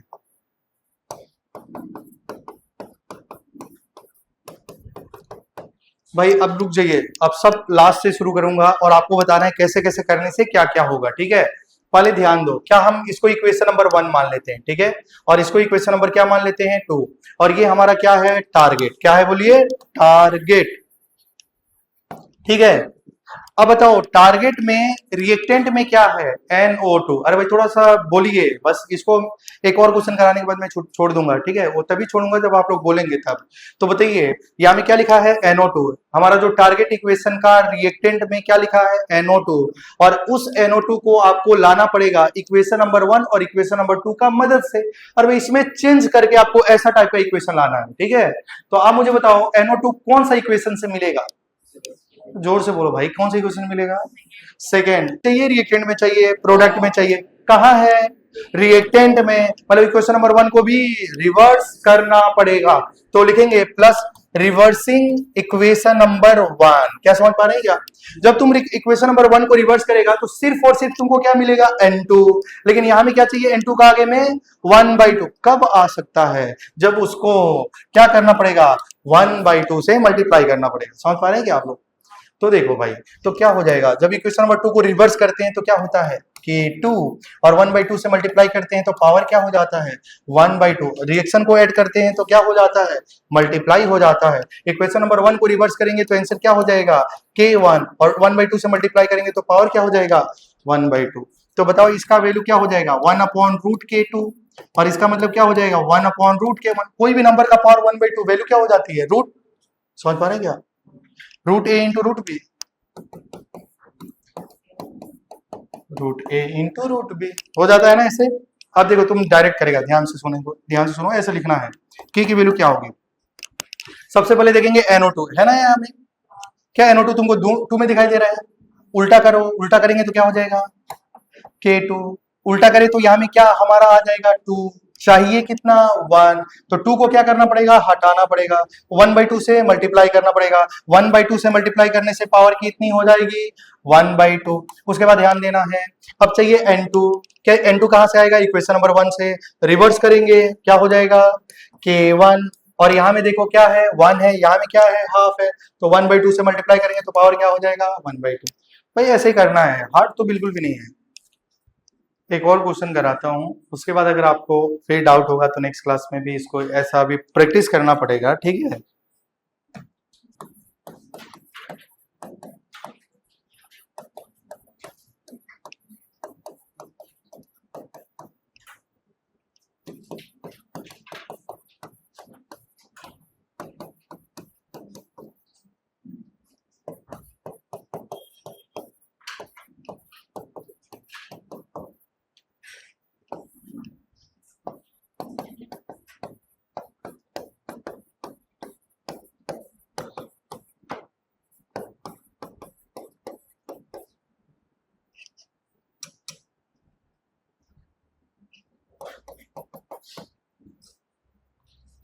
भाई अब रुक जाइए, अब सब लास्ट से शुरू करूंगा और आपको बताना है कैसे कैसे करने से क्या क्या होगा, ठीक है। पहले ध्यान दो, क्या हम इसको इक्वेशन नंबर 1 मान लेते हैं, ठीक है, और इसको इक्वेशन नंबर क्या मान लेते हैं 2, और ये हमारा क्या है टारगेट, क्या है बोलिए टारगेट, ठीक है। अब बताओ टारगेट में रिएक्टेंट में क्या है NO2। अरे भाई थोड़ा सा बोलिए, बस इसको एक और क्वेश्चन कराने के बाद मैं छोड़ दूंगा, ठीक है, वो तभी छोड़ूंगा जब आप लोग बोलेंगे तब। तो बताइए यहाँ में क्या लिखा है NO2, हमारा जो टारगेट इक्वेशन का रिएक्टेंट में क्या लिखा है NO2, और उस NO2 को आपको लाना पड़ेगा इक्वेशन नंबर 1 और इक्वेशन नंबर 2 का मदद से, और भाई इसमें चेंज करके आपको ऐसा टाइप का इक्वेशन लाना है, ठीक है। तो आप मुझे बताओ NO2 कौन सा इक्वेशन से मिलेगा, जोर से बोलो भाई, कौन सा इक्वेशन मिलेगा, सेकेंड चाहिए, रिएक्टेंट में चाहिए, प्रोडक्ट में चाहिए, कहां है रिएक्टेंट में, मतलब इक्वेशन नंबर 1 को भी रिवर्स करना पड़ेगा, तो लिखेंगे प्लस रिवर्सिंग इक्वेशन नंबर 1। क्या समझ पा रहे हैं क्या, जब तुम इक्वेशन नंबर 1 को रिवर्स करेगा तो सिर्फ और सिर्फ तुमको क्या मिलेगा N2, लेकिन यहां में क्या चाहिए N2 का आगे में 1/2, कब आ सकता है जब उसको क्या करना पड़ेगा 1/2 से मल्टीप्लाई करना पड़ेगा। समझ पा रहे हैं क्या आप लोग, तो देखो भाई, तो क्या हो जाएगा जब इक्वेशन नंबर 2 को रिवर्स करते हैं तो क्या होता है कि 2, और 1/2 से मल्टीप्लाई करते हैं तो पावर क्या हो जाता है 1/2, रिएक्शन को ऐड करते हैं तो क्या हो जाता है मल्टीप्लाई हो जाता है। इक्वेशन नंबर 1 को रिवर्स करेंगे तो आंसर क्या हो जाएगा K1, और 1/2 से मल्टीप्लाई करेंगे तो पावर क्या हो जाएगा 1/2। तो बताओ इसका वैल्यू क्या हो जाएगा 1/√K2, और इसका मतलब क्या हो जाएगा 1/√K1। कोई भी नंबर का पावर 1/2 वैल्यू क्या हो जाती है रूट। समझ पा रहे हैं क्या, √A into √B, √A into √B हो जाता है ना ऐसे। अब देखो तुम डायरेक्ट करेगा, ध्यान से सुनो, ध्यान से सुनो, ऐसे लिखना है की वैल्यू क्या होगी। सबसे पहले देखेंगे NO2 है ना यहाँ में, क्या NO2 तुमको 2 में दिखाई दे रहा है, उल्टा करो, उल्टा करेंगे तो क्या हो जाएगा K2, उल्टा करें तो यहाँ में क्या हमारा आ जाएगा 2, चाहिए कितना 1, तो 2 को क्या करना पड़ेगा हटाना पड़ेगा, 1/2 से मल्टीप्लाई करना पड़ेगा, 1/2 से मल्टीप्लाई करने से पावर कितनी हो जाएगी 1/2। उसके बाद ध्यान देना है, अब चाहिए N2, क्या N2 कहां से आएगा इक्वेशन नंबर 1 से, रिवर्स करेंगे क्या हो जाएगा K1, और यहाँ में देखो क्या है 1 है, यहाँ में क्या है हाफ है, तो 1/2 से मल्टीप्लाई करेंगे तो पावर क्या हो जाएगा 1/2। भाई ऐसे ही करना है, हार्ड तो बिल्कुल भी नहीं है। एक और क्वेश्चन कराता हूँ, उसके बाद अगर आपको फिर डाउट होगा तो नेक्स्ट क्लास में भी इसको ऐसा भी प्रैक्टिस करना पड़ेगा, ठीक है।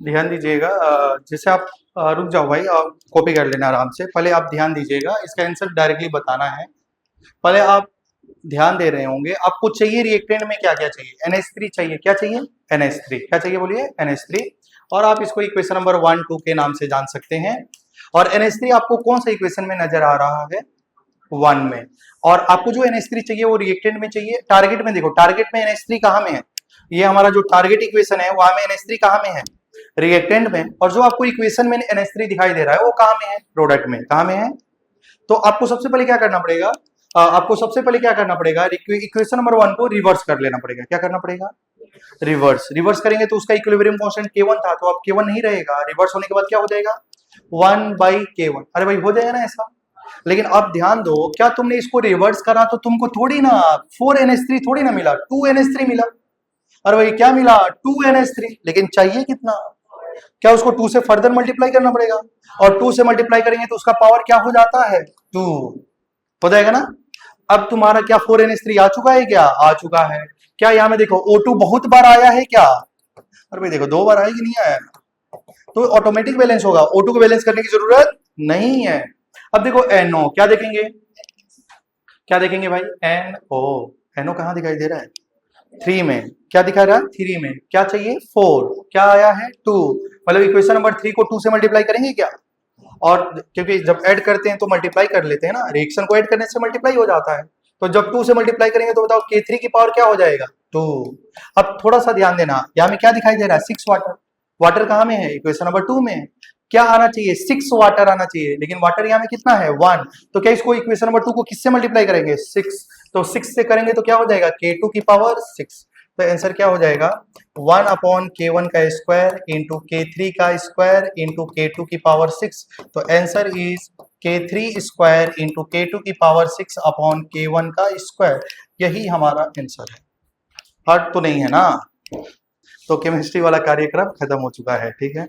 ध्यान दीजिएगा, जैसे आप रुक जाओ भाई, कॉपी कर लेना आराम से, पहले आप ध्यान दीजिएगा, इसका आंसर डायरेक्टली बताना है। पहले आप ध्यान दे रहे होंगे, आपको चाहिए रिएक्टेंट में क्या क्या चाहिए NH3 चाहिए, क्या चाहिए NH3, क्या चाहिए बोलिए NH3, और आप इसको इक्वेशन नंबर 1 2 के नाम से जान सकते हैं। और NH3 आपको कौन सा इक्वेशन में नजर आ रहा है 1 में, और आपको जो NH3 चाहिए वो रिएक्टेंट में चाहिए। टारगेट में देखो, टारगेट में NH3 कहाँ में है, ये हमारा जो टारगेट इक्वेशन है वहां में NH3 कहाँ में है रिएक्टेंट में, और जो आपको इक्वेशन में NH3 दिखाई दे रहा है वो कहाँ में है प्रोडक्ट में, कहाँ में है। तो आपको सबसे पहले क्या करना पड़ेगा, आपको सबसे पहले क्या करना पड़ेगा इक्वेशन नंबर 1 को रिवर्स कर लेना पड़ेगा। क्या करना पड़ेगा रिवर्स करेंगे तो उसका इक्विलिब्रियम कांस्टेंट K1 था, तो अब K1 नहीं रहेगा, रिवर्स होने के बाद क्या हो जाएगा 1/K1। अरे भाई हो जाएगा ना ऐसा। लेकिन अब ध्यान दो, क्या तुमने इसको रिवर्स करा तो तुमको थोड़ी ना 4NH3 थोड़ी ना मिला, 2NH3 मिला। अरे भाई क्या मिला 2NH3, लेकिन चाहिए कितना, क्या उसको 2 से फर्दर मल्टीप्लाई करना पड़ेगा, और 2 से मल्टीप्लाई करेंगे तो उसका पावर क्या हो जाता है 2, हो जाएगा ना। अब तुम्हारा क्या 4NH3 आ चुका है, क्या आ चुका है, क्या यहाँ में देखो O2 बहुत बार आया है क्या, अरे भाई देखो 2 बार आया कि नहीं आया, तो ऑटोमेटिक बैलेंस होगा, O2 को बैलेंस करने की जरूरत नहीं है। अब देखो NO, क्या देखेंगे, क्या देखेंगे भाई NO कहां दिखाई दे रहा है 3 में, क्या दिखा रहा है 3 में, क्या चाहिए 4, क्या आया है 2, मतलब इक्वेशन नंबर 3 को 2 से मल्टीप्लाई करेंगे क्या, और क्योंकि जब ऐड करते हैं तो मल्टीप्लाई कर लेते हैं ना, रिएक्शन को ऐड करने से मल्टीप्लाई हो जाता है, तो जब 2 से मल्टीप्लाई करेंगे तो बताओ K3 की पावर क्या हो जाएगा 2। अब थोड़ा सा ध्यान देना, यहाँ में क्या दिखाई दे रहा है 6 वाटर। वाटर कहाँ में है, इक्वेशन नंबर 2 में। क्या आना चाहिए 6 वाटर आना चाहिए, लेकिन वाटर यहाँ में कितना है 1। तो क्या इसको इक्वेशन नंबर 2 को किससे मल्टीप्लाई करेंगे 6। तो 6 से करेंगे तो क्या हो जाएगा K2 की पावर 6। तो आंसर क्या हो जाएगा 1/K1 का स्क्वायर इंटू K3 का स्क्वायर इंटू K2 की पावर 6। तो answer is K3 square into K2 की पावर 6/K1 का स्क्वायर। यही हमारा आंसर है। हार्ड तो नहीं है ना। तो केमिस्ट्री वाला कार्यक्रम खत्म हो चुका है, ठीक है।